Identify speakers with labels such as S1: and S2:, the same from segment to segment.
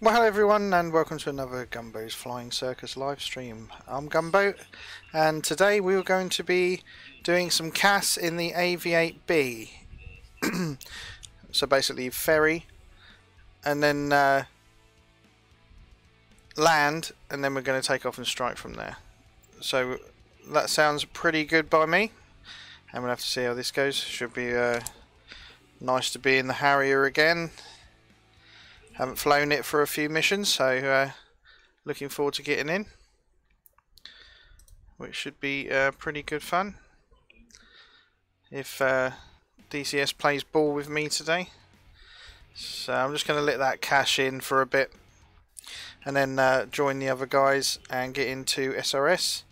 S1: Well, hello everyone, and welcome to another Gumbo's Flying Circus live stream. I'm Gumbo, and today we are going to be doing some CAS in the AV8B. So basically ferry, and then land, and then we're going to take off and strike from there. So that sounds pretty good by me, and we'll have to see how this goes. Should be nice to be in the Harrier again. Haven't flown it for a few missions, so looking forward to getting in, which should be pretty good fun if DCS plays ball with me today. So I'm just going to let that cash in for a bit and then join the other guys and get into SRS.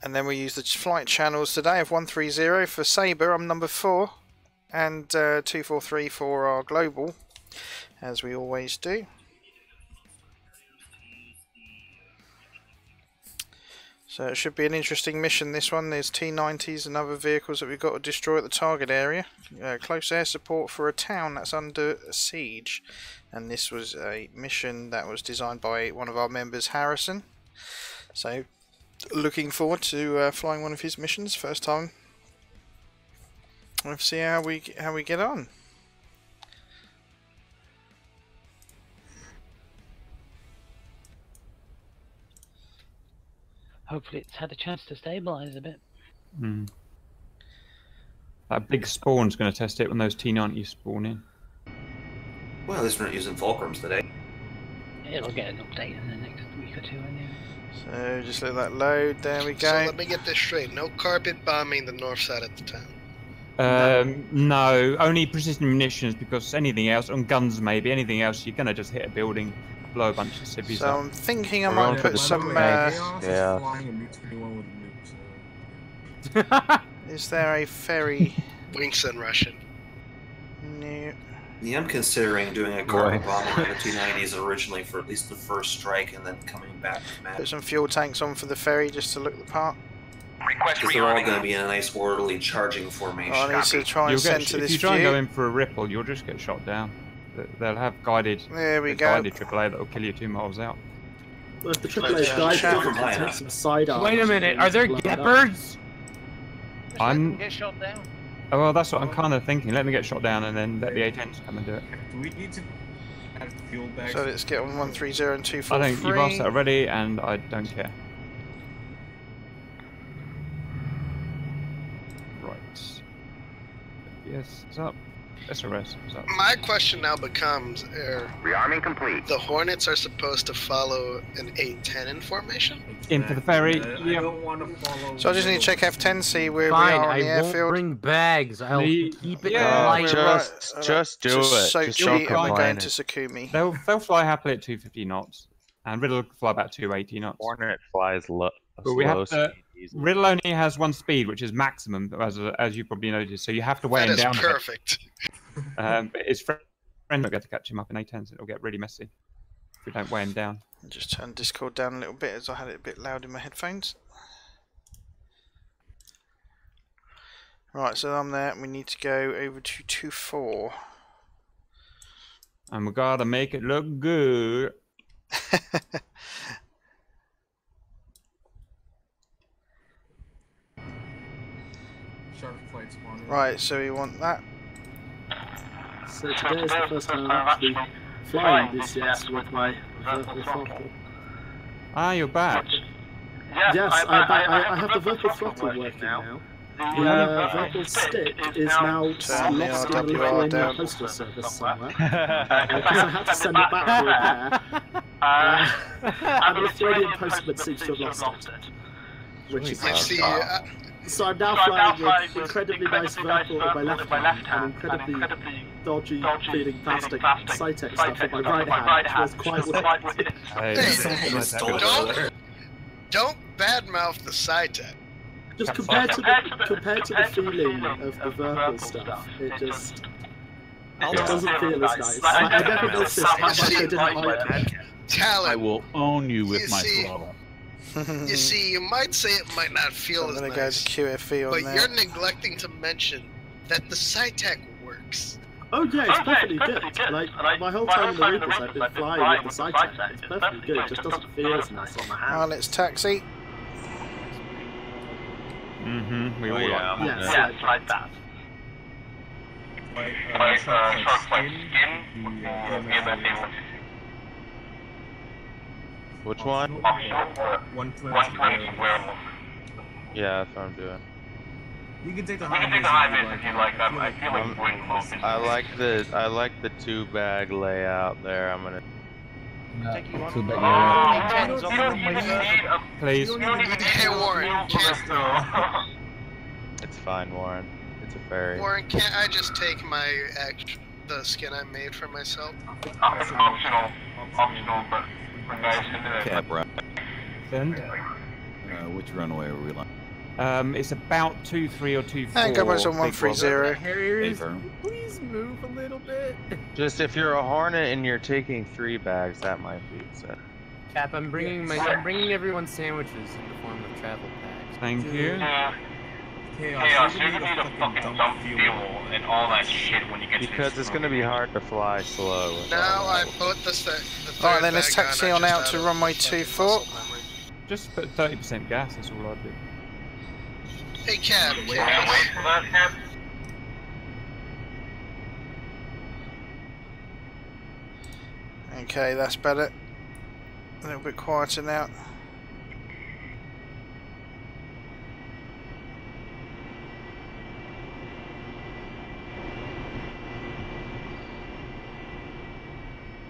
S1: And then we use the flight channels today of 130 for Sabre. I'm number 4. And 243 for our global, as we always do. So it should be an interesting mission, this one. There's T-90s and other vehicles that we've got to destroy at the target area. Close air support for a town that's under siege. And this was a mission that was designed by one of our members, Harrison. So looking forward to flying one of his missions, first time. Let's see how we get on.
S2: Hopefully it's had a chance to stabilise a bit.
S3: That big spawn's going to test it when those T-90s spawn in.
S4: Well, at least we're not using fulcrums today.
S2: It'll get an update in the next week or two anyway.
S1: So just let that load, there we go.
S5: So let me get this straight, no carpet bombing the north side of the town.
S3: No, only precision munitions, because anything else, on guns maybe, anything else, you're going to just hit a building, blow a bunch of civvies
S1: So
S3: up.
S1: I'm thinking I might put some... Is there a ferry?
S5: Winks in Russian.
S1: No.
S4: Yeah, I'm considering doing a carpet bombing on the T-90s originally for at least the first strike and then coming back to map.
S1: Put some fuel tanks on for the ferry just to look the part.
S4: Because they're all going to be in a nice orderly charging formation.
S1: I need to try and center this
S3: If you try and
S1: view.
S3: go in for a ripple, you'll just get shot down. They'll have guided,
S1: There we go.
S3: guided AAA that'll kill you 2 miles out.
S6: Well, if the AAA guys can take some side arms.
S7: Wait a minute, are there geppards?
S2: Get shot down.
S3: Oh, well, that's what I'm kind of thinking. Let me get shot down and then let the A-10s come and do it.
S7: Do we need to add fuel bags?
S1: So let's get on 130 and 243.
S3: I think you've asked that already, and I don't care. Right. Yes, it's up. SRS is up.
S5: My question now becomes,
S8: rearming complete.
S5: the Hornets are supposed to follow an 8-10 in formation?
S3: In for the ferry.
S7: I don't want to follow.
S1: So I just need to check F10, see where
S8: Fine,
S1: we are on
S8: I
S1: the
S8: won't
S1: airfield.
S8: bring bags. I'll keep it light.
S1: Just do it. So
S3: Just be
S1: and we're going
S3: compliant.
S1: to Sakumi.
S3: They'll fly happily at 250 knots, and Riddle will fly about 280 knots.
S9: Hornet flies low.
S3: But we have to. Riddle only has 1 speed, which is maximum, as you probably noticed. So you have to weigh him down.
S5: That is perfect.
S3: But his friend will get to catch him up in A10s. It'll get really messy if we don't weigh him down.
S1: I'll just turn Discord down a little bit as I had it a bit loud in my headphones. Right, so I'm there. We need to go over to 24.
S3: And we gotta make it look good.
S1: Right, so we want that.
S6: So today is the first time I'm actually flying DCS with my vertical throttle.
S3: Ah, you're back.
S6: Yes, I have the vertical throttle working now. The vertical stick is now lost in the Lithuanian postal service somewhere. Because I had to send it back for repair. And the Lithuanian postman seems to have lost it. Which is so I'm now flying with incredibly nice vertical on my left hand and incredibly dodgy feeling plastic Cytec stuff on my right hand, which was quite weird.
S5: Don't badmouth the Cytec.
S6: Just compared to the feeling of the vertical stuff, it doesn't feel as nice. I never noticed how much I didn't like it.
S5: Talent.
S9: I will own you with my throttle.
S5: You see, you might say it might not feel
S1: I'm
S5: as
S1: gonna
S5: nice,
S1: go to QFE on
S5: but
S1: there.
S5: you're neglecting to mention that the Cytec works.
S6: Oh yeah, it's perfectly good. Like, my whole time in the Reapers, I've been flying with the side tech. It's perfectly good, it just doesn't feel as nice on the hand.
S1: Oh, let's taxi.
S3: Mm-hmm, we all like
S6: Yeah, like that.
S10: Which one?
S7: 120 werewolf.
S10: Yeah, that's what I'm doing.
S7: You can take the high vis if you like. I feel like going close.
S10: I like the 2-bag layout there. I'm gonna.
S3: Please.
S5: Hey Warren,
S10: It's fine, Warren. It's a fairy.
S5: Warren, can't I just take the skin I made for myself?
S7: It's optional, but for guys who do it.
S11: Cap right.
S3: Send.
S11: Which runway are we on?
S3: It's about 23 or 24.
S1: And Gumbo's on 130.
S8: Harriers, please move a little bit.
S10: Just if you're a Hornet and you're taking 3 bags, that might be set.
S8: Cap, I'm bringing everyone sandwiches in the form of travel packs.
S3: Thank you.
S7: Chaos, you're gonna need a fucking dump fuel and all that shit when you get
S10: because it's gonna be hard to fly slow.
S5: Now I put the third
S1: Alright, then let's
S5: bag
S1: taxi
S5: on
S1: on out to runway 24.
S3: Just put 30% gas, that's all I'd do.
S5: Hey Cab,
S7: wait for that, Cap.
S1: Okay, that's better. A little bit quieter now.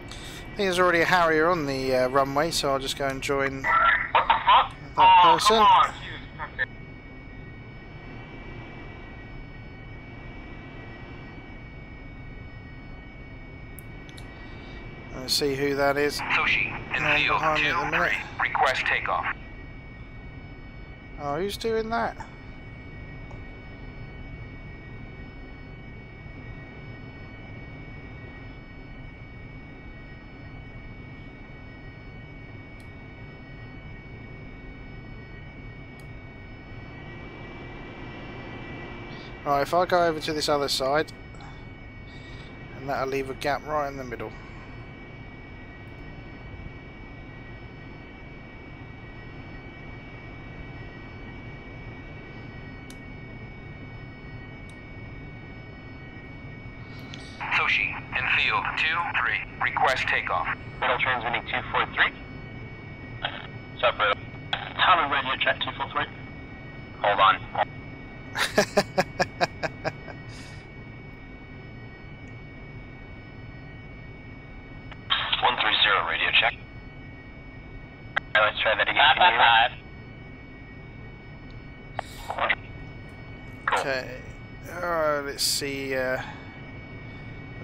S1: I think there's already a Harrier on the runway, so I'll just go and join that person. Let's see who that is.
S12: Sushi, in the field,
S1: Behind me at the minute.
S12: request takeoff.
S1: Oh, who's doing that? Right, if I go over to this other side, and that'll leave a gap right in the middle.
S12: Sushi, in field, 2-3, request takeoff.
S7: Middle transmitting 243. Separate. Tower radio check 243. Hold on. 130 radio check. Alright, let's try that again. Cool.
S1: Okay. Alright, let's see where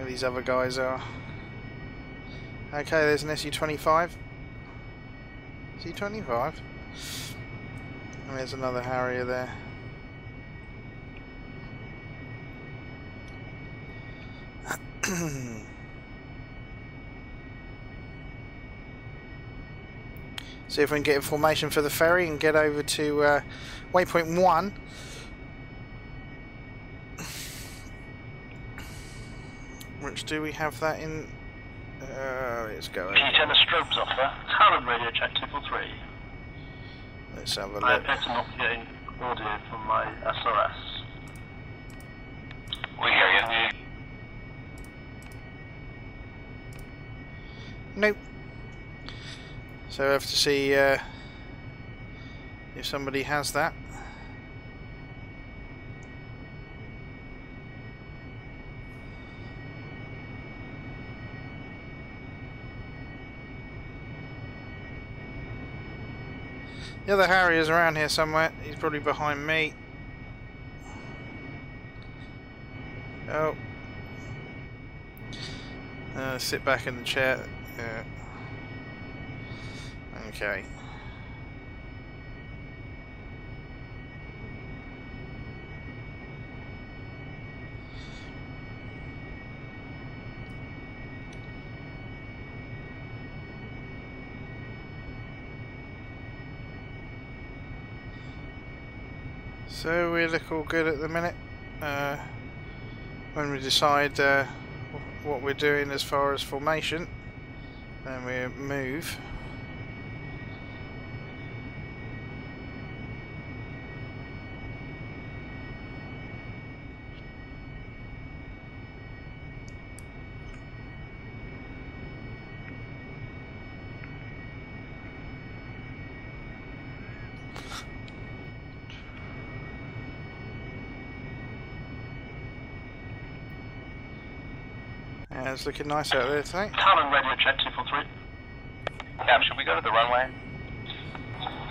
S1: these other guys are. Okay, there's an SU-25. SU-25? And there's another Harrier there. See if we can get information for the ferry and get over to waypoint 1. Which do we have that in? Let's go over.
S7: Can you turn the strobes off there? Tower radio check 243.
S1: Let's have a
S7: I
S1: look.
S7: appear to not be getting audio from my SRS.
S12: We hear you.
S1: Nope. So I have to see if somebody has that. The other Harrier's around here somewhere. He's probably behind me. Oh. Sit back in the chair. Okay. So we look all good at the minute. When we decide what we're doing as far as formation. Then we move. Yeah, it's looking nice out there today.
S12: Talon radio check 243. Yeah, should we go to the runway?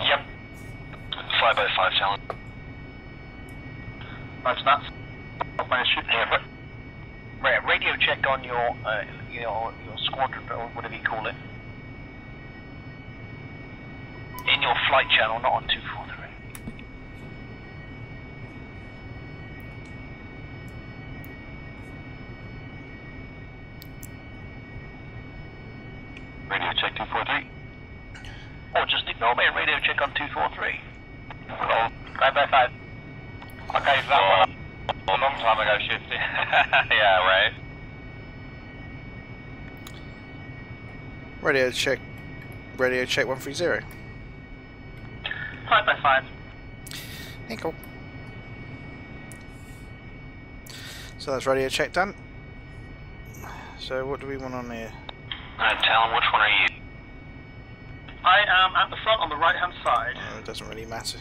S12: Yep. 5x5 Talon. Roger that. Yeah, right, radio check on your squadron, or whatever you call it. In your flight channel, not on 243. Radio check 243. Oh, just ignore me and radio check on 243. Oh, 5x5. Okay, so that one. A long time ago, shifty. Yeah, right.
S1: Radio check 130.
S12: 5x5.
S1: Cool. So that's radio check done. So what do we want on here?
S12: Talon, which one are you? I am at the front on the right hand side.
S1: Oh, it doesn't really matter.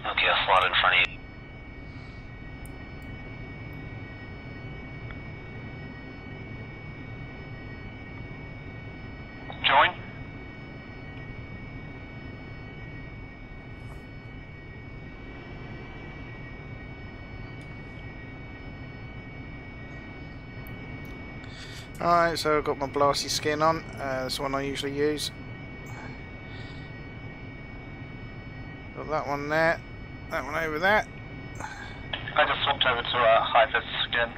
S12: Okay, I'll slot in front of you. Join.
S1: Alright, so I've got my blasty skin on. That's the one I usually use. Got that one there. That one over there.
S12: I just swapped over to high-vis skin.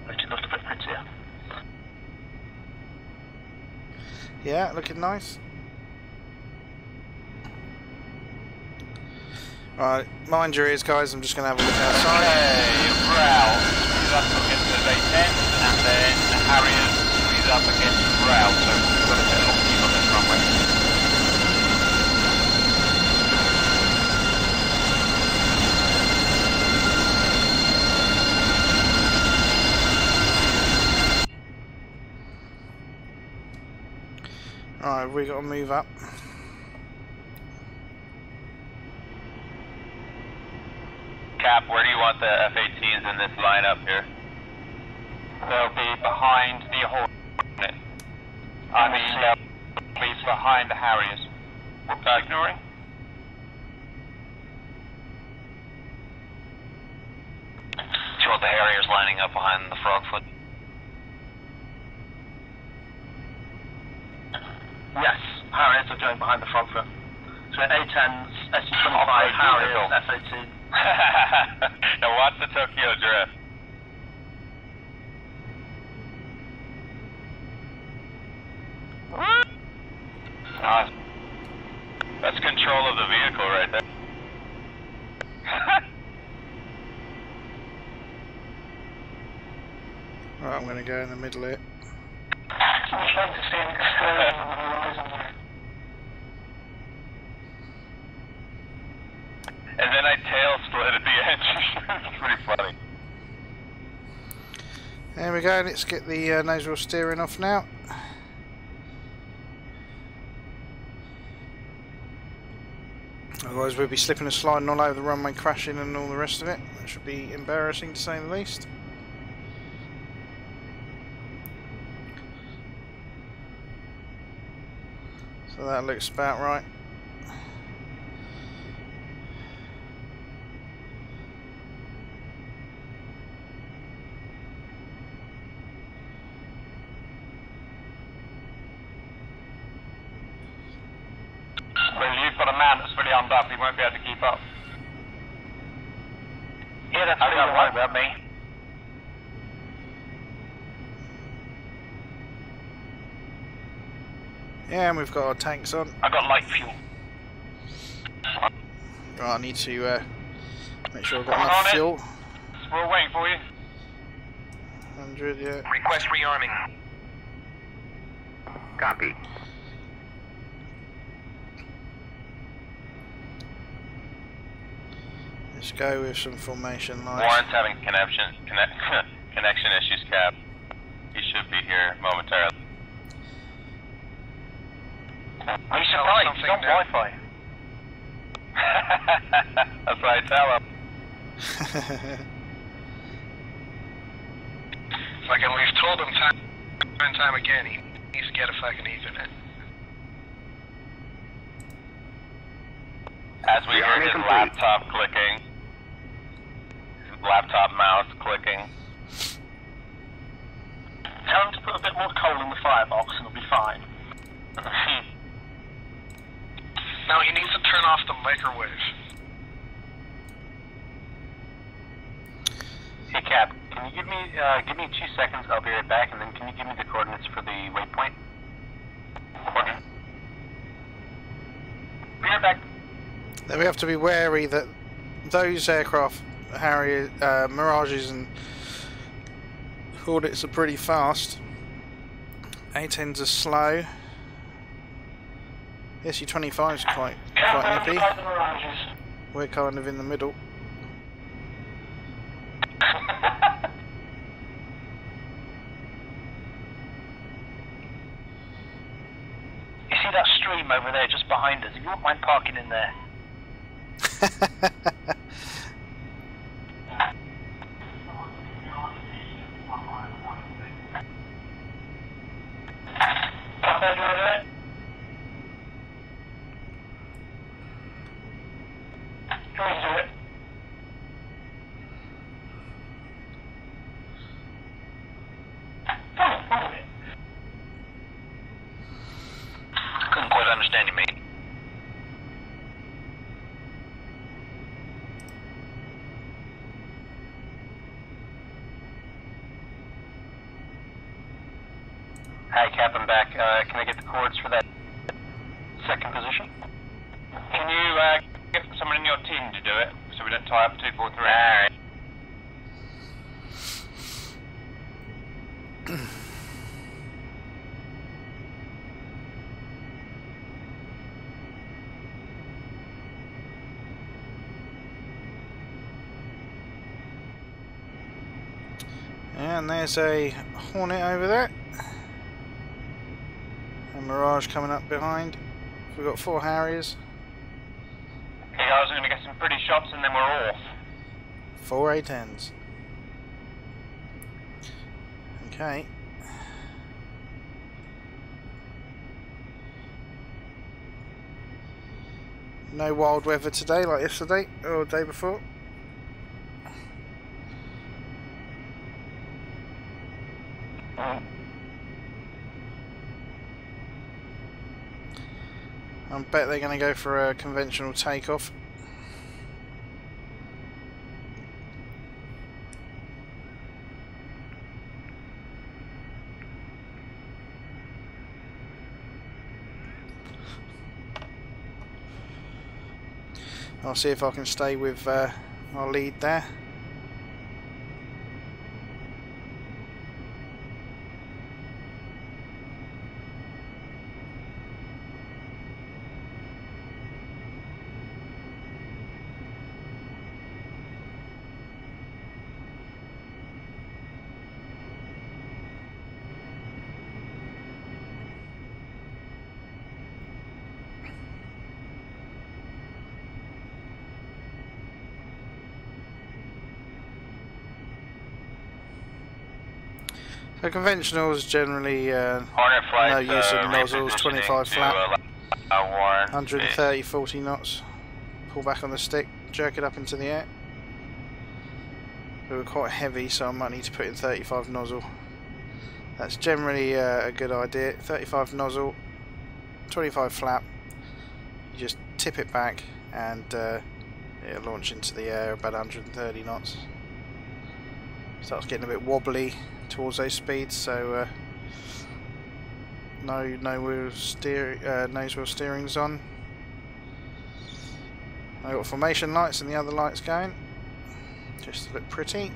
S12: Makes it look a bit prettier.
S1: Yeah, looking nice. Right, mind your ears, guys. I'm just going to have a look outside.
S12: Okay, route. Squeeze up against the A10, and then the Harriers squeeze up against route. So we've got to get a long team on this runway.
S1: Alright, we got to move up.
S12: Cap, where do you want the F-18s in this lineup here? They'll be behind the Hornet. I mean, they'll be behind the Harriers. Whoops, ignoring. Do you want the Harriers lining up behind the Frogfoot? Yes, Harriers are going behind the Frogfoot. So A-10s, SU-25, Harriers, F-18. Now watch the Tokyo drift. Nice. That's control of the vehicle right there.
S1: Right, I'm going to go in the middle here.
S12: And then I tail split at the end. It's pretty funny.
S1: There we go, let's get the nose wheel steering off now. Otherwise we'll be slipping and sliding all over the runway, crashing and all the rest of it. That should be embarrassing to say the least. So that looks about right.
S12: Well, you've got a man that's fully armed up, he won't be able to keep up. Yeah, that's don't worry about me.
S1: Yeah, and we've got our tanks on.
S12: I got light fuel.
S1: Right, I need to make sure I've got enough fuel.
S12: we're waiting for you.
S1: 100, yeah.
S12: Request rearming. Copy.
S1: Let's go with some formation lights.
S12: Warren's having connection issues, Cap. He should be here momentarily. Are you surprised? He's on Wi-Fi. That's what I tell him.
S5: Fucking, we've told him time and time again, he needs to get a fucking Ethernet.
S12: As we hear his laptop clicking, his laptop mouse clicking.
S13: Tell him to put a bit more coal in the firebox and it'll be fine.
S5: No, he needs to turn off the microwave.
S12: Hey Cap, can you give me 2 seconds? I'll be right back, and then can you give me the coordinates for the waypoint? Coordinate. Be right back.
S1: Then we have to be wary that those aircraft, Harrier, Mirages and Hornets are pretty fast. A-10s are slow. The SU-25 is quite nippy. We're kind of in the middle.
S13: You see that stream over there just behind us? If you wouldn't mind parking in there.
S12: Couldn't quite understand you, mate. Hi, Cap, I'm back. Can I get the coords for that second position? Can you get someone in your team to do it, so we don't tie up 243? Alright.
S1: And there's a Hornet over there. A Mirage coming up behind. We've got 4 Harriers.
S12: Okay guys, we're going to get some pretty shots and then we're off.
S1: 4 A-10s. Okay. No wild weather today like yesterday or the day before. I bet they're going to go for a conventional takeoff. I'll see if I can stay with our lead there. So conventionals generally no use of nozzles, 25 flat, 130, 40 knots, pull back on the stick, jerk it up into the air. We're quite heavy, so I might need to put in 35 nozzle. That's generally a good idea. 35 nozzle, 25 flap, you just tip it back and it'll launch into the air about 130 knots. Starts getting a bit wobbly towards those speeds, so no nose wheel steering's on. I've got formation lights and the other lights going. Just to look pretty.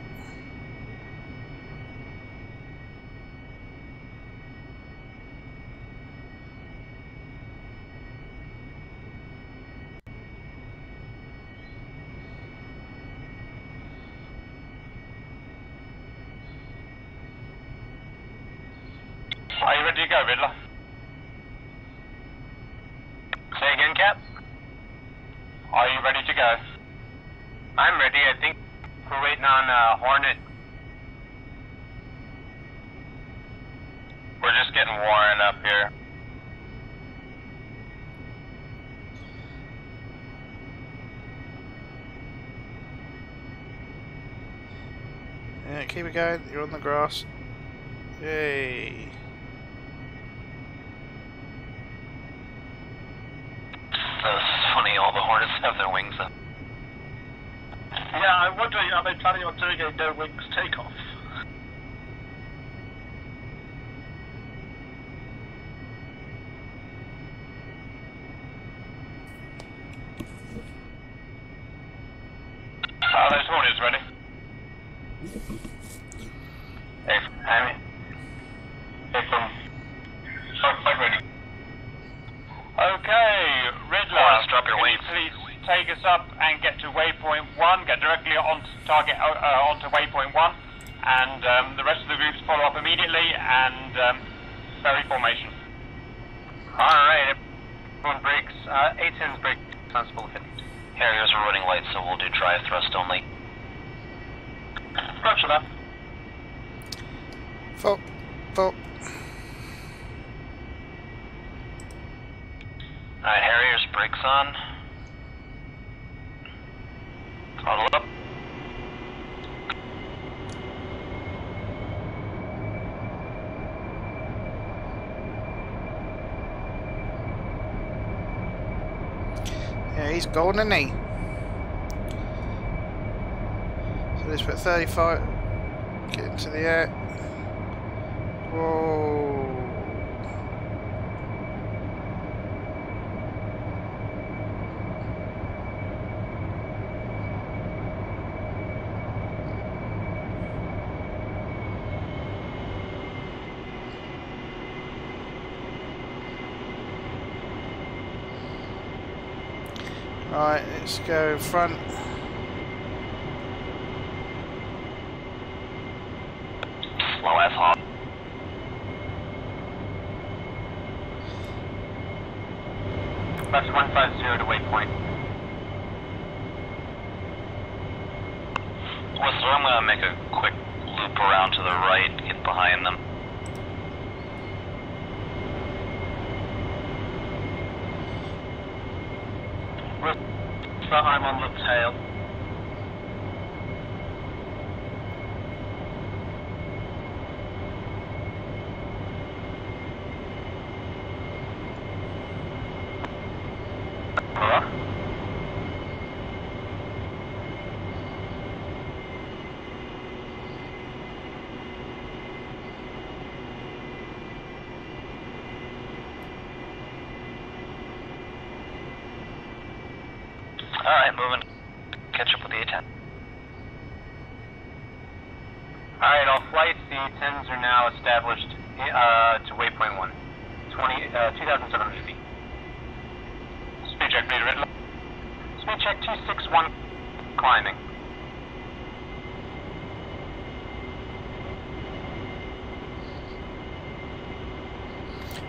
S12: Are you ready to go, Riddler? Say again, Cap? Are you ready to go? I'm ready. I think we're waiting on Hornet. We're just getting Warren up here.
S1: Yeah, keep it going. You're on the grass. Yay.
S13: That's funny, all the Hornets have their wings up.
S5: Yeah, I'm wondering, are they planning on doing a no wings takeoff?
S12: Those Hornets ready? Hey, Hammy. Hey, from... Sorry, ready. Okay, Riddler,
S13: Drop your wings.
S12: please take us up and get to waypoint 1, get directly on target, onto waypoint 1, and the rest of the groups follow up immediately, and ferry formation.
S13: Alright, everyone breaks. A10's break responsible for Harriers are running late, so we'll do drive thrust only.
S5: Roger that.
S1: Full.
S13: Alright, Harriers brakes on. Throttle up.
S1: Yeah, he's golden, isn't he? So let's put 35. Get into the air. Whoa. Right, let's go front.
S13: Slow as hot.
S12: That's 150 to waypoint.
S13: Whistler, I'm gonna make a quick loop around to the right, get behind them.
S5: So I'm on the tail.
S13: Alright, moving. Catch up with the A10.
S12: Alright, all flights, the 10s are now established to waypoint 1. 2,700 feet. Speed check, please, Riddler. Speed check 261, climbing.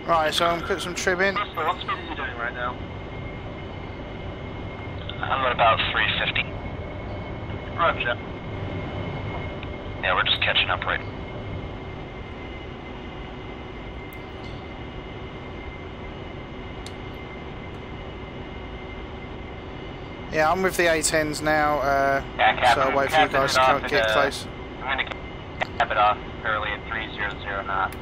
S1: Right, so I'm gonna put some trim in.
S5: What speed are you doing right now?
S13: I'm at about 350.
S5: Roger.
S13: Yeah, we're just catching up right.
S1: Yeah, I'm with the A10s now,
S12: Yeah,
S1: so I'll wait for you guys to come, get close.
S12: I'm going to cap it off early at 300 knots.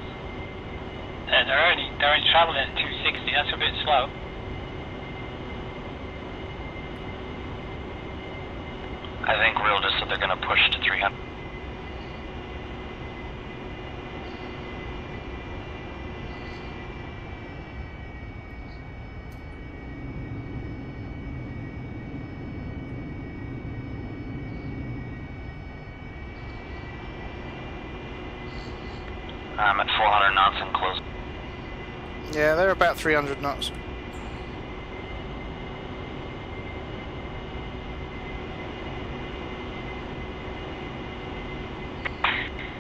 S2: They're only traveling at 260, that's a bit slow.
S13: I think Real just said they're going to push to 300. I'm at 400 knots and close.
S1: Yeah, they're about 300 knots.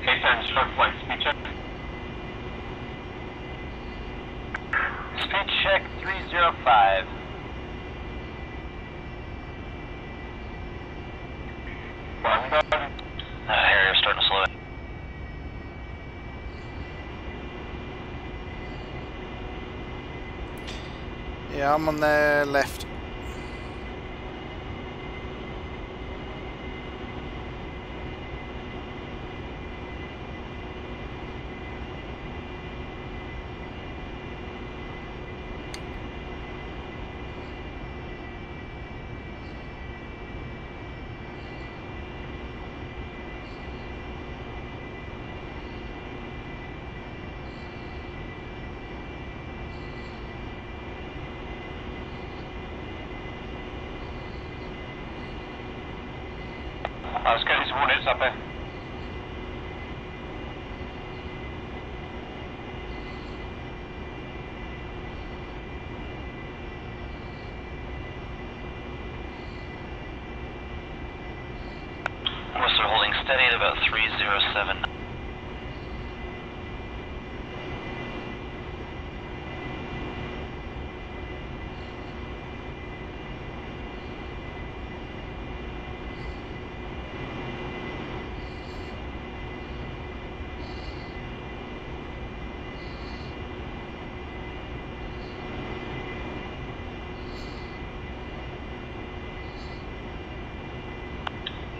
S12: K10, short flight, speed check.
S13: Speed check 305. Harrier's starting to slow it.
S1: Yeah, I'm on their left.
S12: Let's get these Hornets up here.
S13: Whistler holding steady at about 307.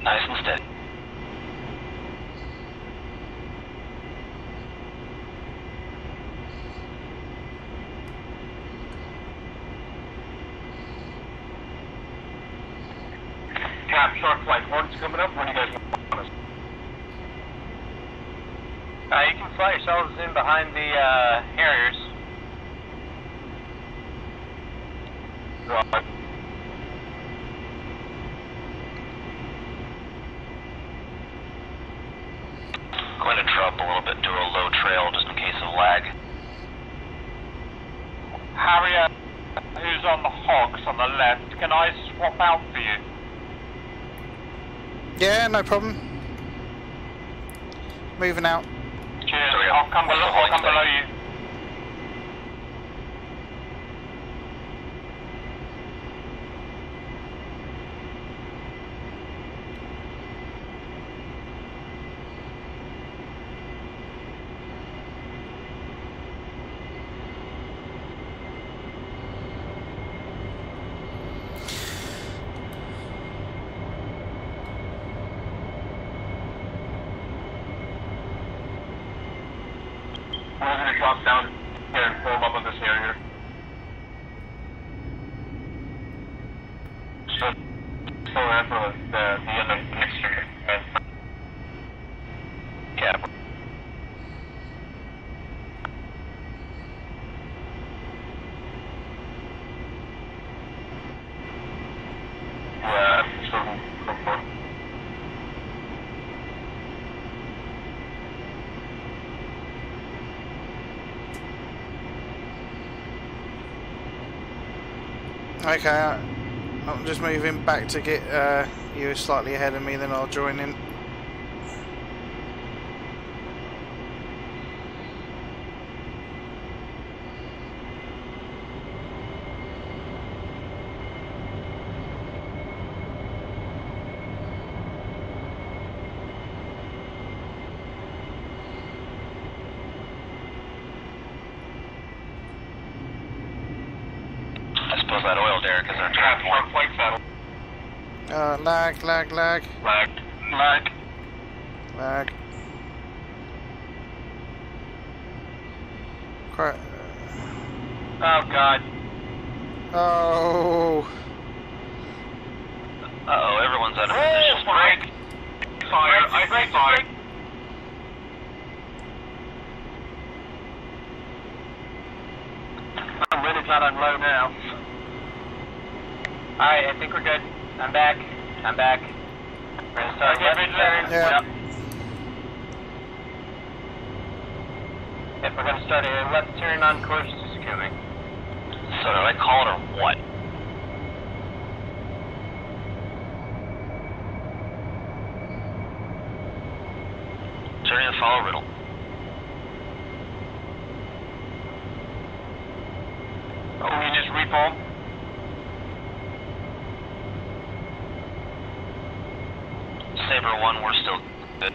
S13: Nice and steady.
S12: Cap, short flight. Hornets coming up. Where do you guys want us?
S13: You can fly yourselves in behind the Harriers.
S12: Right.
S13: Going to drop a little bit, do a low trail just in case of lag.
S12: Harrier, who's on the hogs on the left, can I swap out for you?
S1: Yeah, no problem. Moving out.
S12: Cheers, I'll come below you. We're going to drop down here and form up on this area. So there for the end of next year.
S13: Cap.
S12: Yeah, so go for it.
S1: Okay, I'm just moving back to get you slightly ahead of me, then I'll join in.
S13: I suppose that oil derrick is our
S12: Cap,
S13: top
S12: short
S13: one.
S12: flight saddle.
S1: Lag. Quite.
S12: Oh god.
S1: Oh.
S13: Uh-oh, everyone's out of position.
S12: Brake! Fire, I see fire. I'm ready to on low now.
S13: Alright, I think we're good. I'm back. We're gonna start left turn.
S1: Yeah.
S13: Yep. If we're going to start a left turn on course to secure me.
S12: So did I call it or what? Turning to follow Riddle.
S13: Oh, we just reform.
S12: Saber 1, we're still good.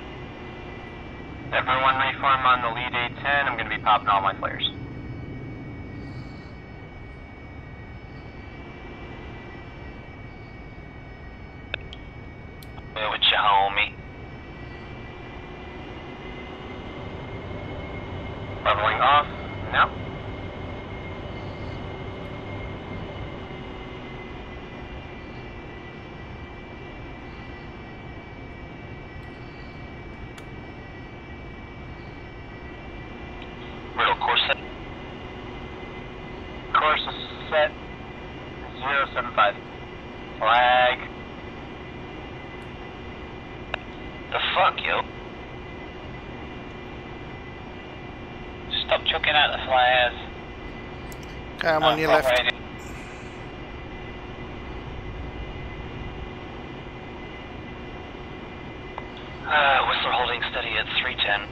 S13: Everyone reform on the lead A10. I'm going to be popping all my flares.
S12: With you, homie.
S13: Leveling off now.
S12: Riddle, course set.
S13: Course is set. 075. Flag.
S12: The fuck, yo?
S2: Stop chucking out the flares.
S1: Okay, I'm on your left.
S12: Whistler holding steady at 310.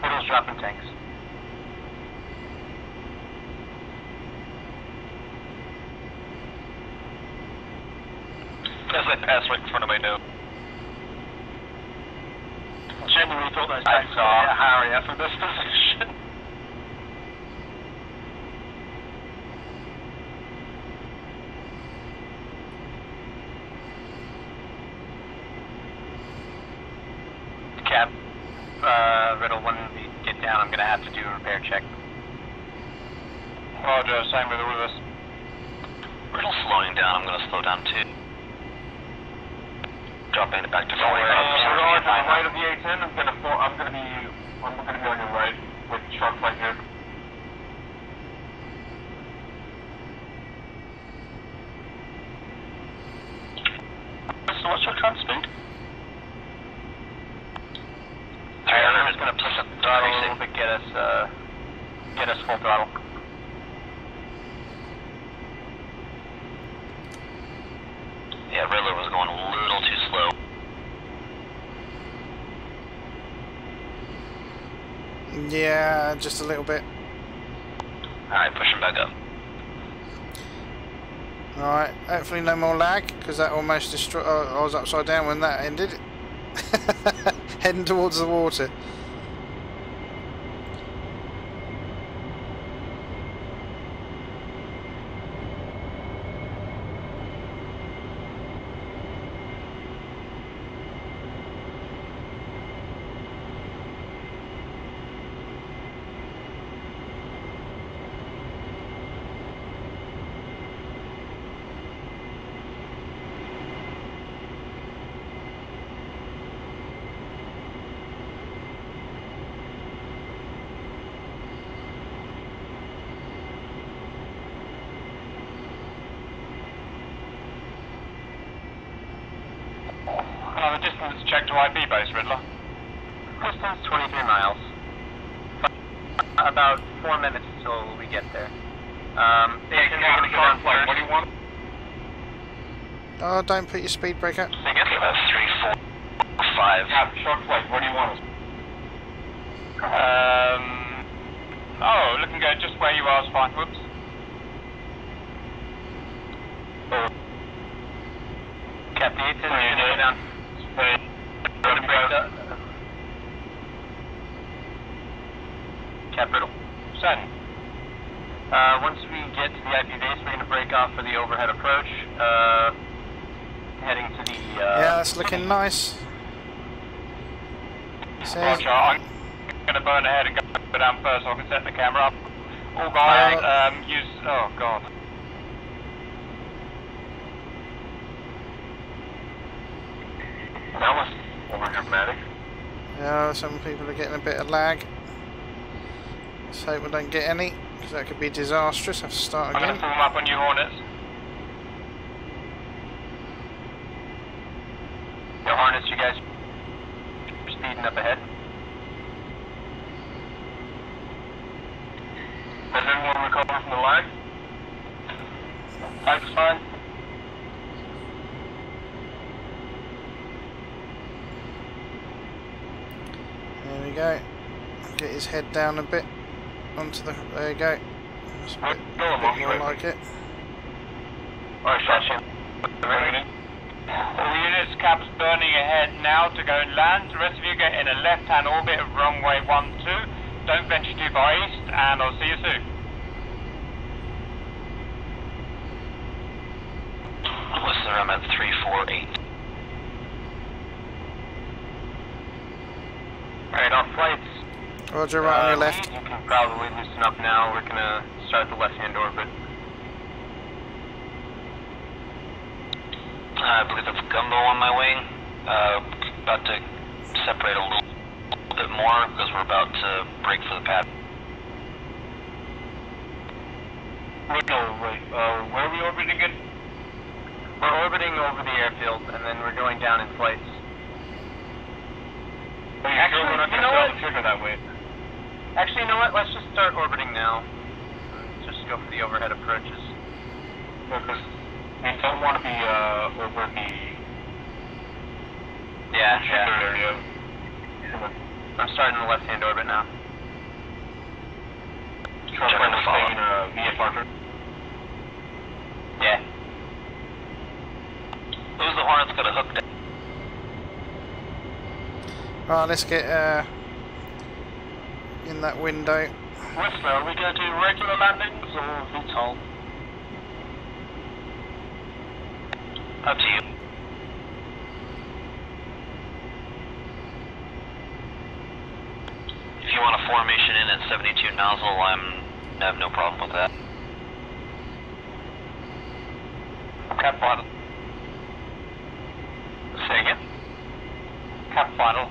S13: Riddle's dropping tanks.
S12: As I pass right in front of my nose.
S13: Genuinely thought those tanks were a Harrier for this position. Cap, Riddle, when we get down, I'm going to have to do a repair check.
S12: Roger, same with us. Riddle's slowing down, I'm going to slow down too. Dropping it back to forward.
S13: Riddle, to the right of the A10, I'm going to be on your right with truck right here.
S12: So what's your truck speed?
S13: I'm just going to push up the throttle a little bit, get us full throttle.
S12: Yeah, Riddler was going a little too slow.
S1: Yeah, just a little bit.
S12: Alright, push him back up.
S1: Alright, hopefully no more lag, because that almost destroyed. I was upside down when that ended. Heading towards the water.
S12: The distance check to IB base, Riddler.
S13: Distance 23 miles. About 4 minutes until we get there.
S12: What do you want?
S1: Oh, don't put your speed brake up.
S12: I guess about 3, 4, 5.
S13: Yeah, short flight, what do you want?
S12: Oh, looking good, just where you are is fine. Whoops.
S13: Cap, the 810 is going to go down. Cap, Riddle.
S12: Send.
S13: Once we get to the IP base, we're going to break off for the overhead approach. Heading to the...
S1: yeah, that's looking nice.
S12: Roger, I'm going to burn ahead and go down first so I can set the camera up. All guys, use... Oh, God.
S5: That was over dramatic.
S1: Yeah, some people are getting a bit of lag. Let's hope we don't get any, because that could be disastrous. Have to start
S12: I'm going
S1: again.
S12: to form up on you, Hornets.
S13: The Hornets, you guys are speeding up ahead.
S5: Has anyone recovered from the lag? Lag's fine.
S1: There we go. Get his head down a bit onto the. There you go. That's a bit more like it.
S5: Alright, shot you.
S12: All units, Cap's burning ahead now to go and land. The rest of you get in a left-hand orbit of runway 12. Don't venture too far east, and I'll see you soon.
S13: Listen, I'm at 348. Alright, on flights.
S1: Roger, right on your left.
S13: You can probably loosen up now. We're gonna start the left-hand orbit. I believe that's Gumbo on my wing. About to separate a little bit more because we're about to break for the pad.
S5: Wait, where are we orbiting again?
S13: We're orbiting over the airfield, and then we're going down in flights.
S5: Actually, we're not going to throw the trigger that way.
S13: Actually, you know what? Let's just start orbiting now. Just go for the overhead approaches.
S5: Because we don't want to be over the
S13: trigger
S5: area.
S13: I'm starting the left-hand orbit now.
S5: Try to stay in VFR.
S13: Yeah. Who's the Hornets got a hook down?
S1: Right, let's get in that window.
S5: Whistler, are we going to do regular landings or VTOL?
S13: Up to you. If you want a formation in at 72 nozzle, I have no problem with that.
S12: Cap final.
S13: Say again?
S12: Cap final.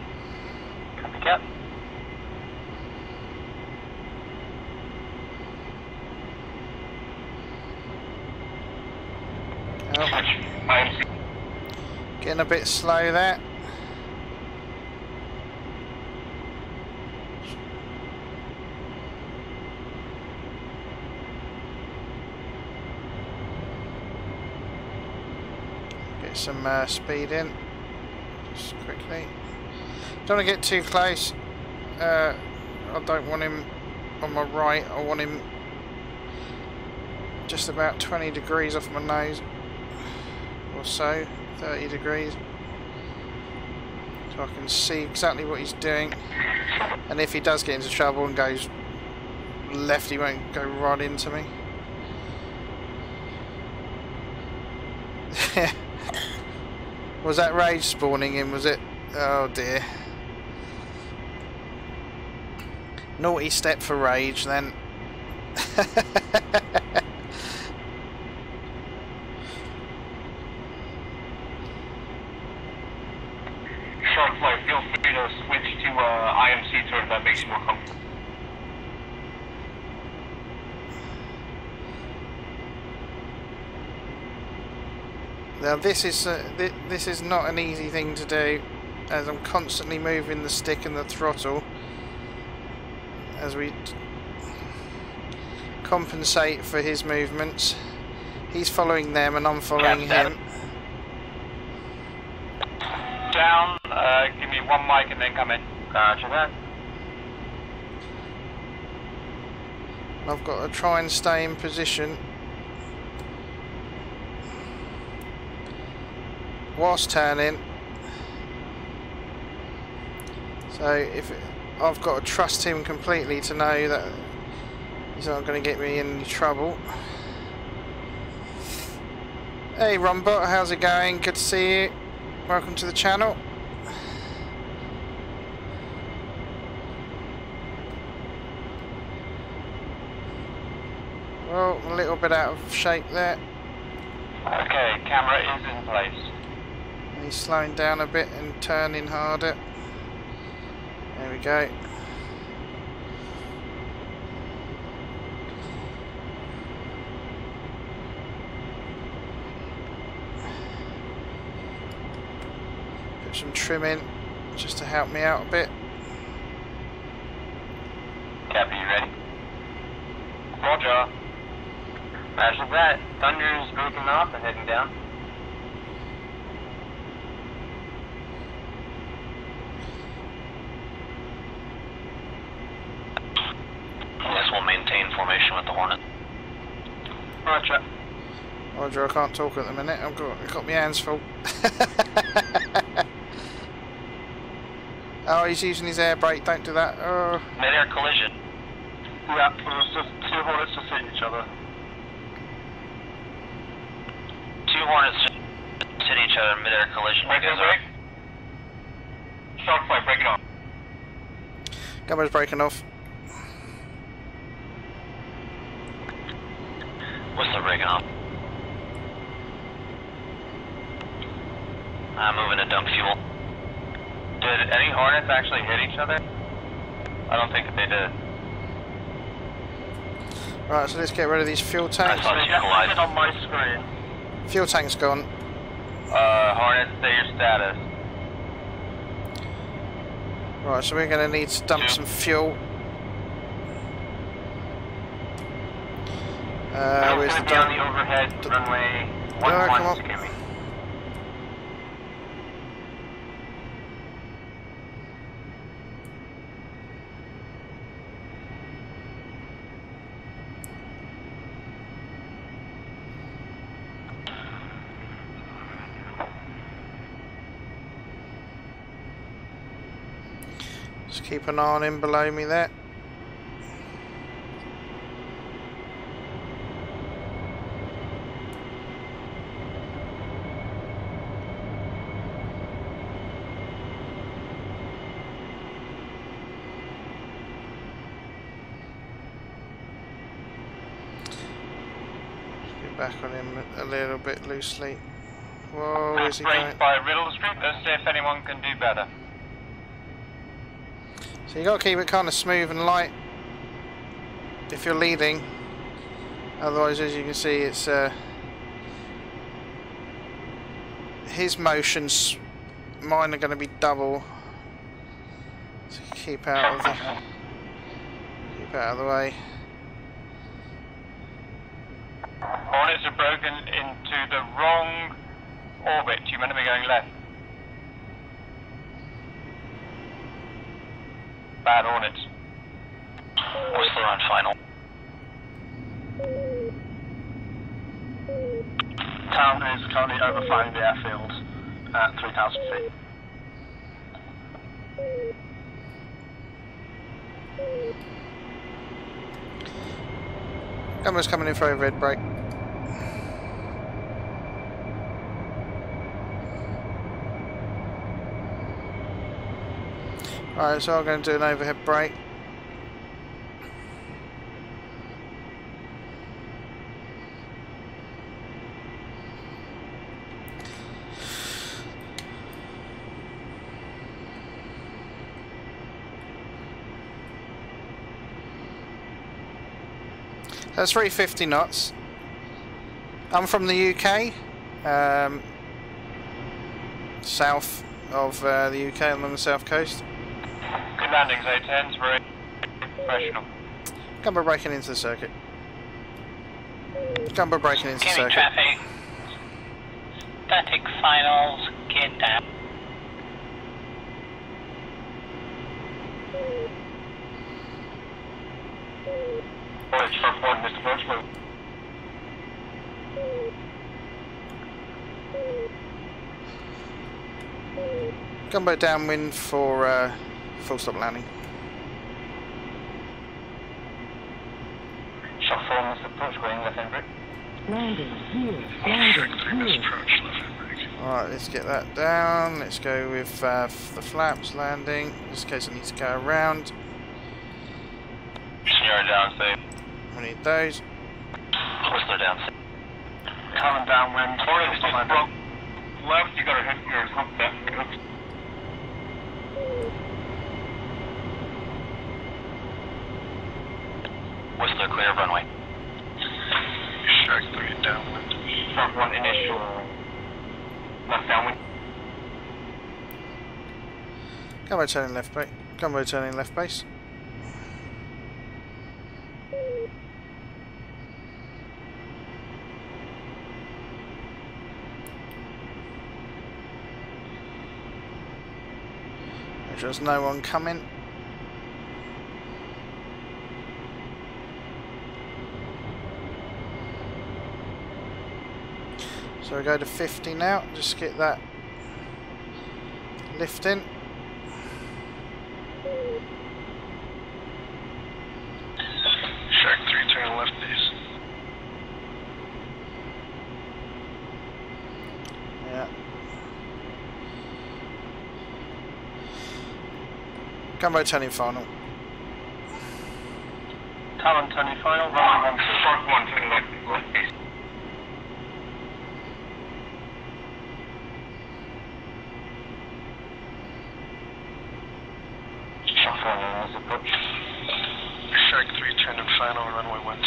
S13: Copy cap.
S1: Oh. Getting a bit slow there. Get some speed in, just quickly. Don't want to get too close. I don't want him on my right. I want him just about 20 degrees off my nose. Or so, 30 degrees, so I can see exactly what he's doing, and if he does get into trouble and goes left, he won't go right into me. Was that rage spawning in, was it? Oh dear. Naughty step for rage then.
S5: Short flight, feel free to switch to IMC turn if that makes you more comfortable.
S1: Now this is not an easy thing to do, as I'm constantly moving the stick and the throttle as we compensate for his movements. He's following them and I'm following him.
S12: Down, give me one mic and then come in.
S13: Roger that.
S1: I've got to try and stay in position whilst turning. So if I've got to trust him completely to know that he's not going to get me in any trouble. Hey Rombot, how's it going? Good to see you. Welcome to the channel. Well, a little bit out of shape there.
S12: Okay, camera is in place.
S1: He's slowing down a bit and turning harder. There we go. Put some trim in just to help me out a bit.
S12: Cap, are you ready? Roger. Roger that. Thunder's breaking off and heading down.
S13: Yes, we'll maintain formation with the Hornet.
S12: Roger.
S1: Roger, I can't talk at the minute. I've got my hands full. Oh, he's using his air brake. Don't do that. Oh.
S13: Mid-air collision.
S12: Yeah, it was just 2 Hornets just hitting each other.
S13: 2 Hornets just hit each other in mid-air collision.
S5: Break. Shark flight, break it off.
S1: Gumbo's breaking off.
S13: What's the breaking off? I'm moving to dump fuel.
S12: Did any Hornets actually hit each other? I don't think they did.
S1: Right, so let's get rid of these fuel tanks.
S12: I saw it on my screen.
S1: Fuel tank's gone.
S12: Hornets, say your status.
S1: Right, so we're going to need to dump some fuel. Where's the
S12: dump? On the overhead runway 11, excuse me.
S1: Just keep an eye on him below me there. Get back on him a little bit loosely. Whoa, where's he going?
S12: By Riddle Street, let's see if anyone can do better.
S1: So you got to keep it kind of smooth and light if you're leading. Otherwise, as you can see, it's his motions. Mine are going to be double. So keep out of the way.
S12: Hornets are broken into the wrong orbit. You meant to be going left. Bad Hornets.
S13: Whistler on final.
S12: Town is currently overflying the airfield at 3,000 feet.
S1: Gumbo's coming in for overhead brake. Alright, so I'm going to do an overhead brake. That's 350 knots. I'm from the UK, south of the UK, along the south coast.
S12: Good landings, A10s, very professional.
S1: Gumbo braking into the circuit. Gumbo braking into the circuit.
S2: Traffic. Static finals, get down.
S12: Mr. Birchwood.
S1: Gumbo downwind for full stop landing.
S12: Shot 4, Mr. Approach, going left end brake.
S14: Landing here.
S1: Alright, let's get that down. Let's go with the flaps landing, just in case I need to go around.
S12: You're down safe.
S1: We need those.
S13: Whistler down.
S5: Coming downwind. Hornet is just broke left, you gotta hit your hump deck.
S13: Whistler, clear of runway.
S5: Shark 3 downwind. Shark 1 initial. Left downwind.
S1: Gumbo turning left base. Gumbo turning left base. There's no one coming. So we go to 50 now, just get that lift in.
S5: Shark 3 turn left base.
S1: Yeah. Gumbo turning final.
S5: Talon turning final, running 1 to Shark 1 turning left base. Shark 4 is approach. Shark 3 turning final, runway 12.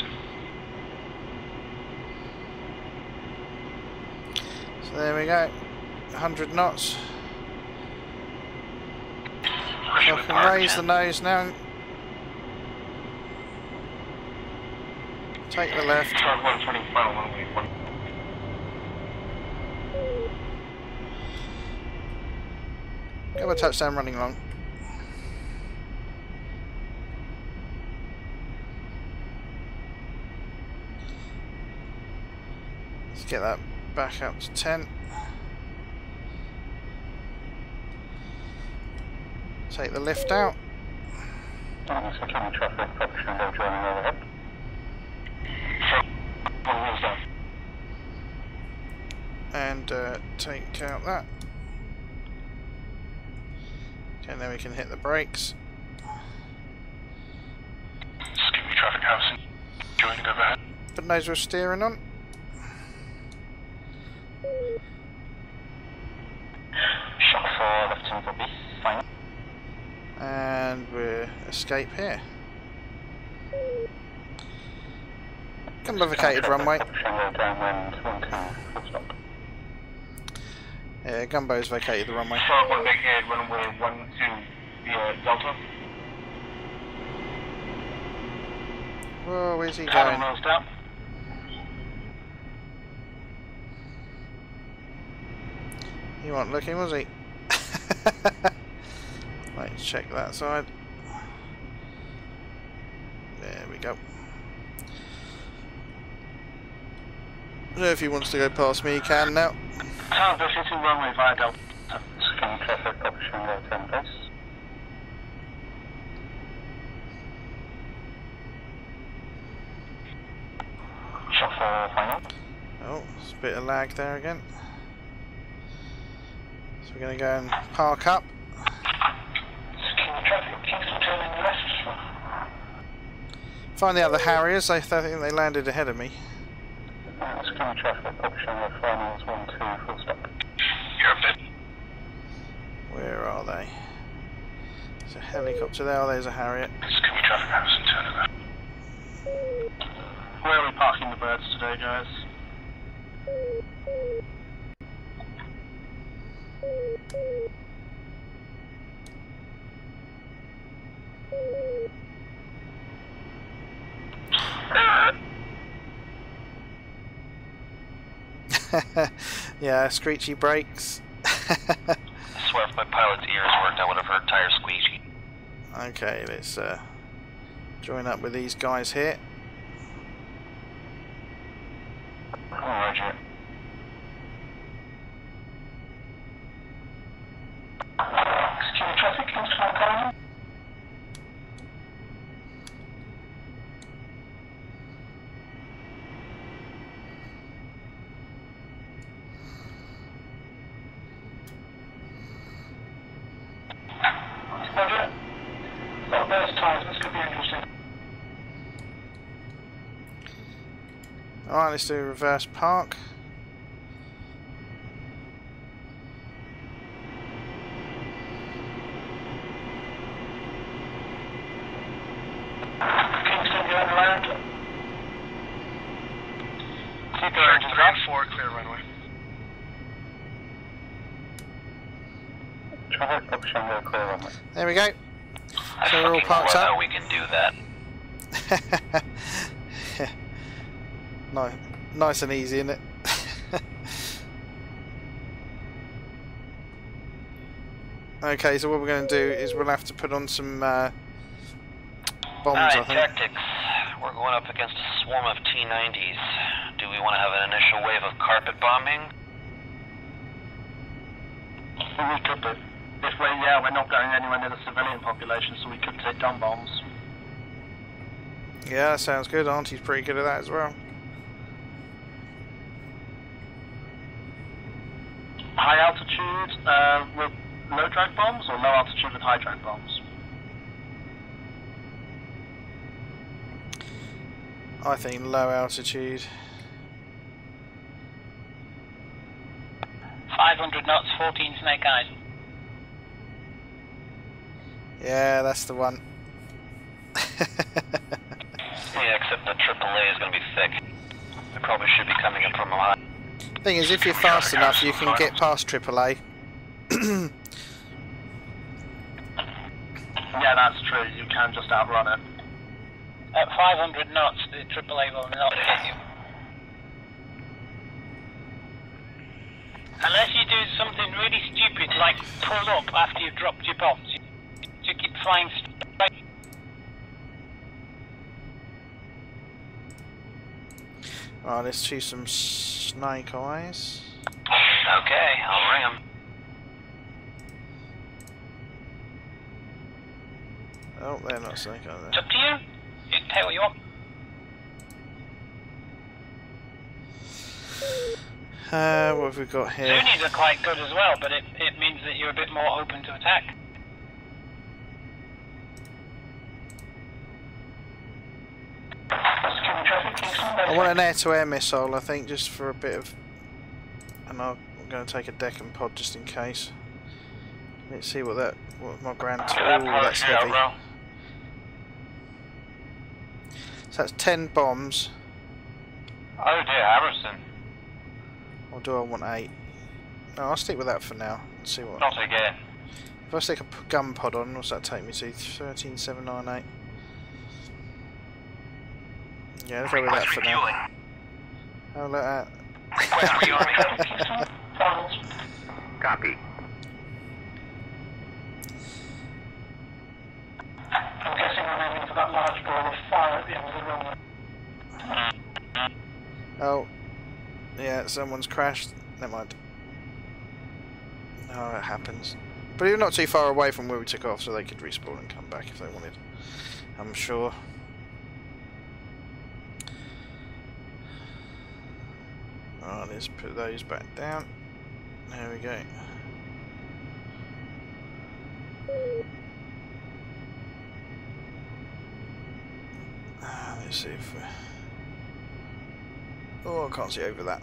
S1: So there we go. 100 knots. I can raise the nose now. Take the left.
S5: Shark 1 turning final, runway 1.
S1: Go a touchdown running long. Let's get that back up to 10. Take the lift out. And take out that. Okay, and then we can hit the brakes.
S5: Excuse me, traffic house. Joining overhead.
S1: But knows we're steering on.
S5: Shot 4, left turn for B. Final.
S1: And we'll escape here. Gumbo vacated runway. Yeah, Gumbo's vacated the runway.
S5: Shark 1 vacated runway 1 to via Delta.
S1: Whoa, where's he going?
S5: Nose down.
S1: He wasn't looking, was he? Let's check that side. There we go. So if he wants to go past me, he can now.
S5: Tower Bush to runway via Delta. Scanning traffic, option right turn base. Shot 4 final.
S1: Oh, there's a bit of lag there again. So we're going to go and park up. Find the other Harriers. I think they landed ahead of me.
S5: Scanning traffic, option right finals 1 2 full stop. You're up there.
S1: Where are they? There's a helicopter there. Oh, there's a Harrier.
S5: Scanning traffic house and turn it left. Where are we parking the birds today, guys?
S1: Yeah, screechy brakes.
S13: I swear if my pilot's ears worked, I would have heard tires squeaky.
S1: Okay, let's join up with these guys here.
S5: Roger. Excuse me, traffic, can you start calling? Roger. So there's times, this could be interesting.
S1: Alright, let's do a reverse park.
S5: Kingston, you're on the land. Keep your engines off. 4, clear runway.
S1: There we go. So we're all parked up.
S12: We can do that.
S1: No, nice and easy, isn't it? Okay, so what we're going to do is we'll have to put on some bombs, I think.
S12: Tactics. We're going up against a swarm of T-90s. Do we want to have an initial wave of carpet bombing?
S5: We could do. This way, yeah, we're not going anywhere near the civilian population, so we could take down bombs.
S1: Yeah, that sounds good. Auntie's pretty good at that as well.
S5: High altitude with low drag bombs, or low altitude with high drag bombs?
S1: I think low altitude.
S2: 500 knots, 14 Snake Eyes.
S1: Yeah, that's the one.
S12: Yeah, except the AAA is going to be thick. It probably should be coming in from a high.
S1: Thing is, if you're fast enough, you can get past AAA.
S5: Yeah, that's true. You can just outrun it.
S2: At 500 knots, the AAA will not hit you. Unless you do something really stupid, like pull up after you've dropped your bombs. You keep flying straight.
S1: Right, let's choose some Snake Eyes.
S12: Okay, I'll ring them.
S1: Oh, they're not Snake Eyes.
S2: It's up to you. You can take what you want.
S1: What have we got here?
S2: Zunies are quite good as well, but it means that you're a bit more open to attack.
S1: I want an air-to-air missile, I think, just for a bit of... And I'm going to take a deck and pod just in case. Let's see what my grand... Oh, that's heavy. So that's 10 bombs.
S12: Oh dear, Harrison.
S1: Or do I want 8? No, I'll stick with that for now. Let's see what...
S12: Not again.
S1: If I stick a gun pod on, what's that take me to? 13,798. Yeah, let's go with that for now. How about that?
S5: Copy. I'm guessing we're aiming for that large ball of fire at the end of the runway.
S1: Oh, yeah, someone's crashed. Never mind. Oh, it happens. But we're not too far away from where we took off, so they could respawn and come back if they wanted. I'm sure. Alright, let's put those back down. There we go. Let's see if we... Oh, I can't see over that.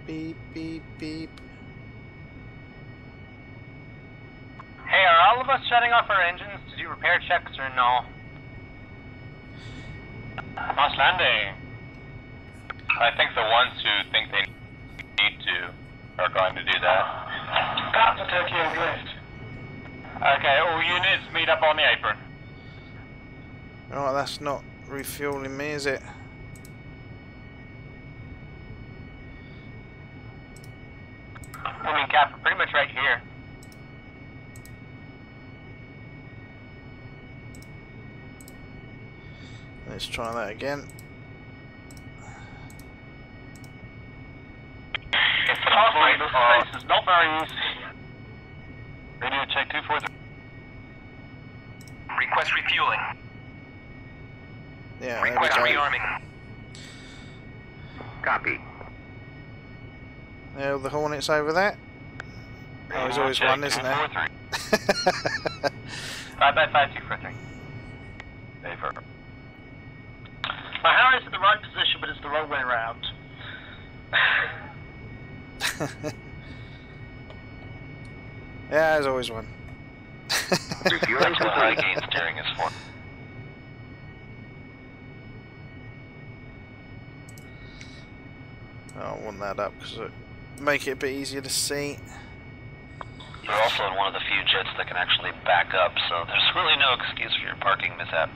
S1: Beep, beep, beep.
S12: Hey, are all of us shutting off our engines to do repair checks or no? Moss landing. I think the ones who think they need to are going to do that.
S5: Got to Tokyo Drift.
S12: Okay, all units meet up on the apron.
S1: Oh, that's not refueling me, is it?
S12: I mean, Cap, we're pretty much right here.
S1: Let's try that again.
S12: It's possible this place is not very easy. Radio check 243. Request refueling.
S1: Yeah,
S12: request
S1: there we go.
S12: rearming. Copy.
S1: There, the Hornets over there. Oh, there's always one, isn't there?
S12: 5 by 5 243. Favor.
S15: wrong way round.
S1: Yeah, there's always one.
S13: That's what high gain steering is for.
S1: I don't want that up because it make it a bit easier to see.
S13: You're also in one of the few jets that can actually back up, so there's really no excuse for your parking mishap.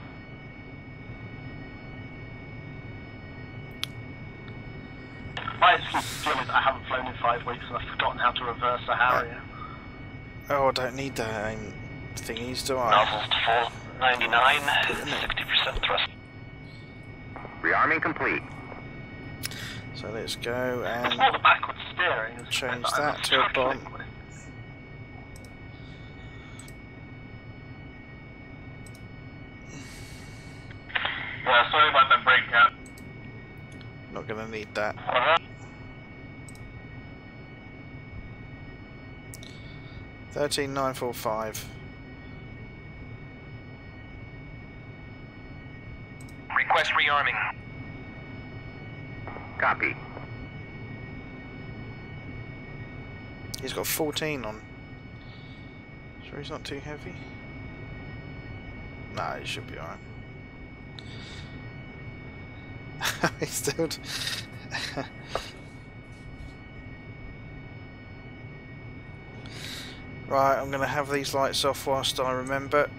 S15: My excuse is I haven't flown in 5 weeks and I've forgotten how to reverse a Harrier.
S1: Oh, I don't need that thingies, do I?
S13: Nozzles to full 99, 60% thrust.
S16: Rearming complete.
S1: So let's go and
S15: it's more the backward steering.
S1: change that to a bomb.
S5: Well, sorry about that breakdown.
S1: Not gonna need that. 13945.
S16: Request rearming. Copy.
S1: He's got 14 on. Sure he's not too heavy? Nah, he should be alright. He's still... Right, I'm going to have these lights off whilst I remember.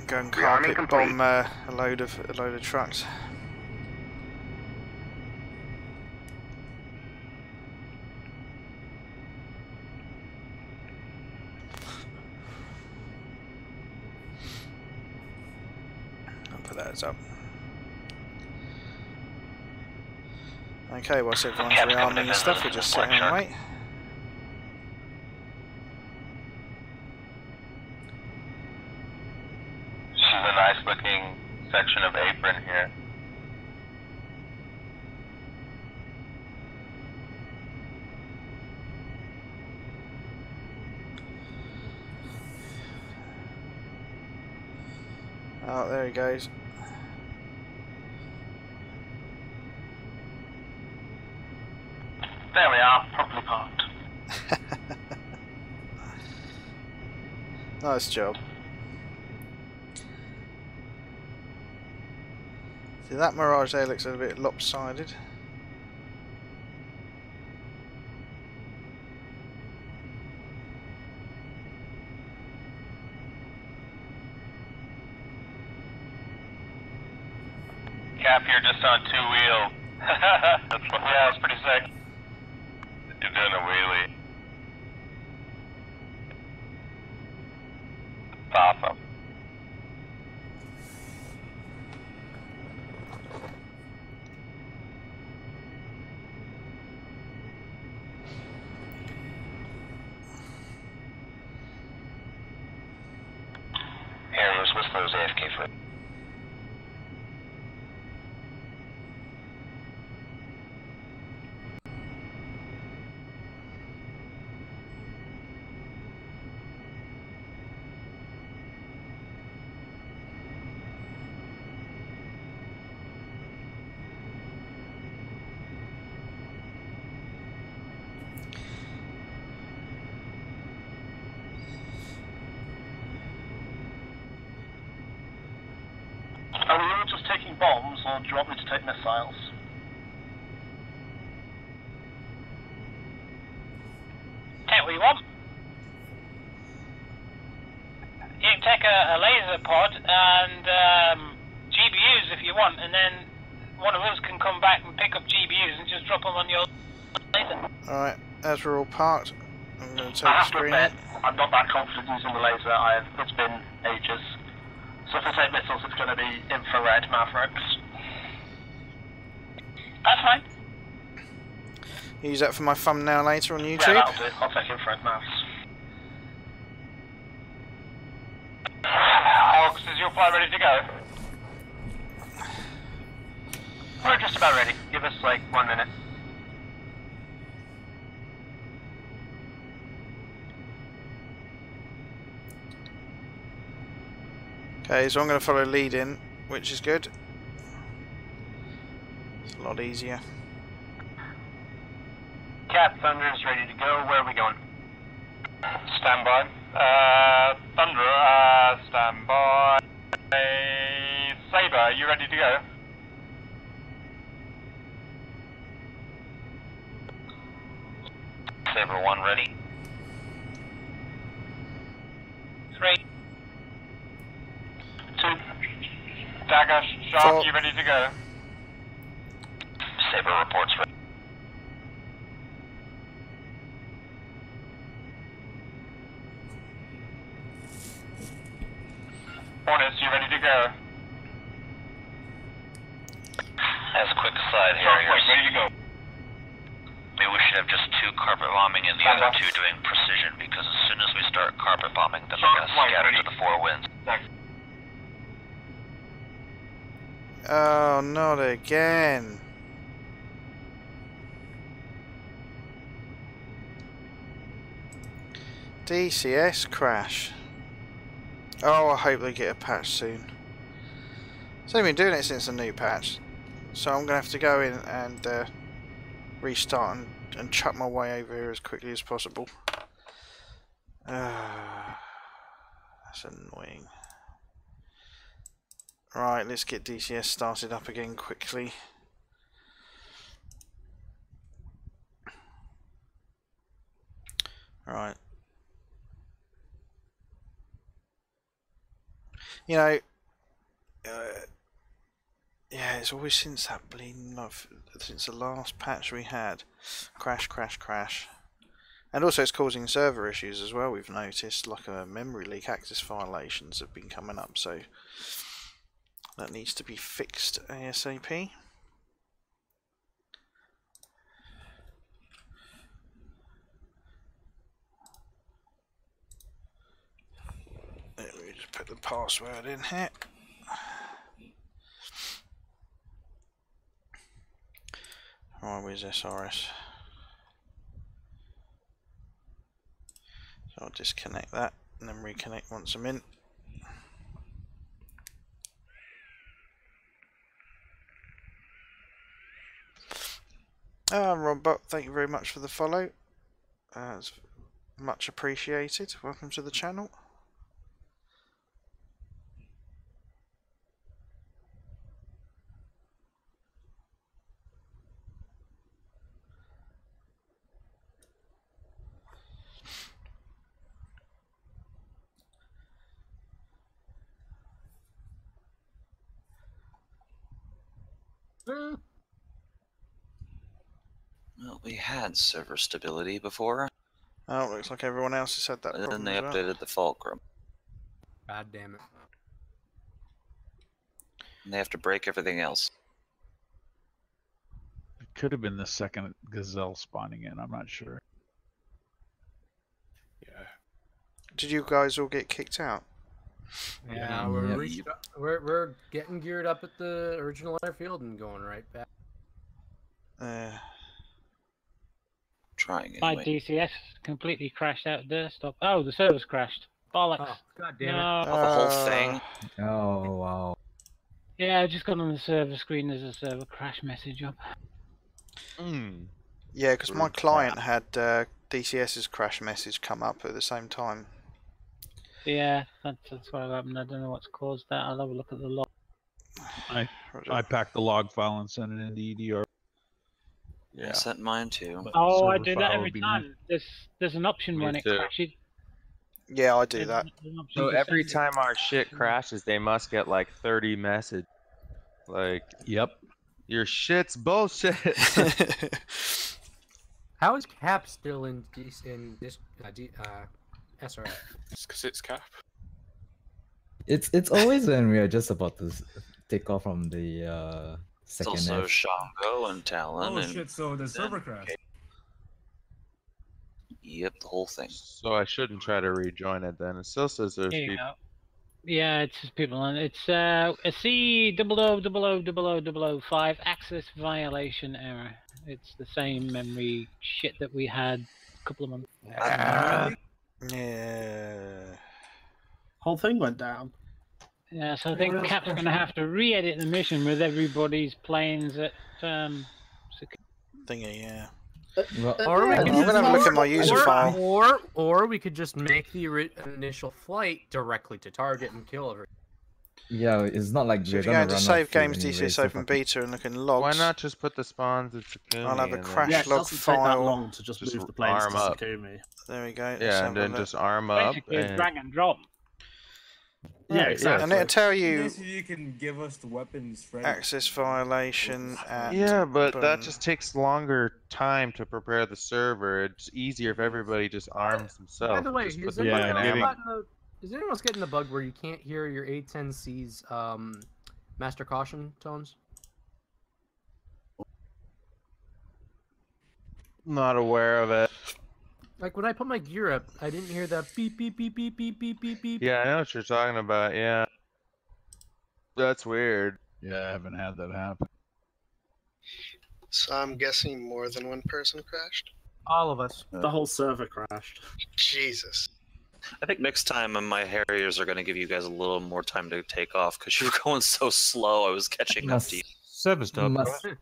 S1: Go and carpet bomb a load of trucks. I'll put that up. Okay, whilst everyone's rearming and stuff, we'll just sit here and wait.
S12: Looking section of apron here.
S1: Oh, there he goes.
S15: There we are, properly parked.
S1: Nice job. See, that Mirage there looks a bit lopsided.
S12: Cap, you're just on 2 wheels. Yeah, it's pretty sick. You're doing a wheelie. Awesome.
S13: Harriers, Whistler's AFK for
S15: Are we all just taking bombs, or do you want me to take missiles?
S2: Take what you want. You can take a laser pod and GBUs if you want, and then one of us can come back and pick up GBUs and just drop them on your laser.
S1: Alright, as we're all parked, I'm going to take
S15: I
S1: a
S15: have to
S1: screen.
S15: admit, I'm not that confident using the laser. It's been ages. So if I take missiles, it's going to be infrared Mavericks.
S2: That's fine.
S1: Use that for my thumbnail later on YouTube.
S15: Yeah, that'll do. I'll take infrared Mavs.
S12: Alex, is your flight ready to go?
S15: We're just about ready. Give us like 1 minute.
S1: Okay, so I'm going to follow lead in, which is good. It's a lot easier.
S5: Cap, Thunder is ready to go. Where are we going?
S12: Stand by. Thunder, stand by. Saber, are you ready to go?
S16: Saber 1 ready.
S2: 3.
S5: 2.
S12: Dagger, Shark, you ready to go?
S16: Saber reports ready.
S12: Hornets, you ready to go?
S16: As a quick aside, Harriers.
S12: Ready to go.
S16: Maybe we should have just 2 carpet bombing and the other 2 doing precision, because as soon as we start carpet bombing, then they're going to scatter to the 4 winds.
S1: Oh, not again. DCS crash. Oh, I hope they get a patch soon. It's only been doing it since the new patch, so I'm going to have to go in and restart and chuck my way over here as quickly as possible. That's annoying. Right, let's get DCS started up again quickly. Right. You know, yeah, it's always since that bleeding since the last patch we had. Crash, crash, crash. And also it's causing server issues as well, we've noticed, like memory leak access violations have been coming up, so that needs to be fixed ASAP. Let me just put the password in here. Right, where's SRS? So I'll disconnect that and then reconnect once I'm in. Robbot, thank you very much for the follow. It's much appreciated. Welcome to the channel.
S17: Well, we had server stability before.
S1: Oh, looks like everyone else has had that problem.
S17: And then they updated the fulcrum.
S8: God damn it.
S17: And they have to break everything else.
S9: It could have been the second Gazelle spawning in, I'm not sure.
S1: Yeah. Did you guys all get kicked out?
S8: Yeah, we're getting geared up at the original airfield and going right back.
S17: Trying
S2: My
S17: anyway.
S2: DCS completely crashed out of desktop. Oh, the server's crashed. Bollocks.
S8: Oh, God damn it.
S2: No.
S17: The whole thing.
S18: Oh, wow.
S2: Yeah, I just got on the server screen. There's a server crash message up.
S1: Yeah, because my client had DCS's crash message come up at the same time.
S2: Yeah, that's what happened. I don't know what's caused that. I'll have a look at the log.
S9: I packed the log file and sent it into EDR.
S17: Yeah. I sent mine too.
S2: Oh, I do that every time. There's an option when it crashes.
S1: Yeah, I do that.
S10: So every time our shit crashes, they must get like 30 messages. Like,
S9: yep,
S10: your shit's bullshit.
S8: How is Cap still in this SRF?
S19: It's because it's Cap.
S18: It's always when we are just about to take off from the second.
S17: It's also Shango and Talon.
S7: Oh
S17: and
S7: shit! So the server crash.
S17: Yep, the whole thing.
S10: So I shouldn't try to rejoin it then. It still says there's
S2: There you
S10: people.
S2: go. Yeah, it's just people on. It's a C00000005 access violation error. It's the same memory shit that we had a couple of months ago.
S1: Yeah.
S6: Whole thing went down.
S2: Yeah, so I think Cap's going to have to re-edit the mission with everybody's planes at
S1: Thingy, yeah.
S8: Or we
S1: I'm
S8: could
S1: going to have a look at my user file.
S8: Or we could just make the initial flight directly to target and kill everyone.
S18: Yeah, it's not like
S1: So
S18: we're
S1: if you
S18: gonna
S1: go into
S18: run
S1: Save
S18: off fuel
S1: Games,
S18: anyway,
S1: DCS
S18: so
S1: Open Beta and look in logs.
S10: Why not just put the spawns at Sakumi?
S1: I'll have a
S10: and then
S1: crash
S6: Yeah, it
S1: log
S6: doesn't take that
S1: file.
S6: long to just move the planes
S10: arm
S6: to
S10: up.
S6: Sakumi.
S1: There we go.
S10: Yeah, and then just arm up.
S2: basically
S10: And...
S2: drag and drop.
S6: Yeah,
S1: Right,
S6: exactly.
S1: and it'll tell you
S7: So you can give us the weapons ready.
S1: access violation at
S10: Yeah, but that
S1: boom.
S10: just takes longer time to prepare the server. It's easier if everybody just arms themselves.
S8: By the way,
S10: Just put
S8: is
S10: them
S8: anyone
S10: in ammo.
S8: else getting the bug where you can't hear your A10C's master caution tones?
S10: Not aware of it.
S8: Like when I put my gear up, I didn't hear that beep beep beep beep beep beep beep beep.
S10: Yeah, I know what you're talking about. Yeah, that's weird.
S9: Yeah, I haven't had that happen.
S19: So I'm guessing more than one person crashed?
S8: All of us.
S6: The whole server crashed.
S19: Jesus.
S17: I think next time my Harriers are going to give you guys a little more time to take off because you were going so slow. I was catching up to you.
S3: Server still up,
S18: Must-
S3: guys?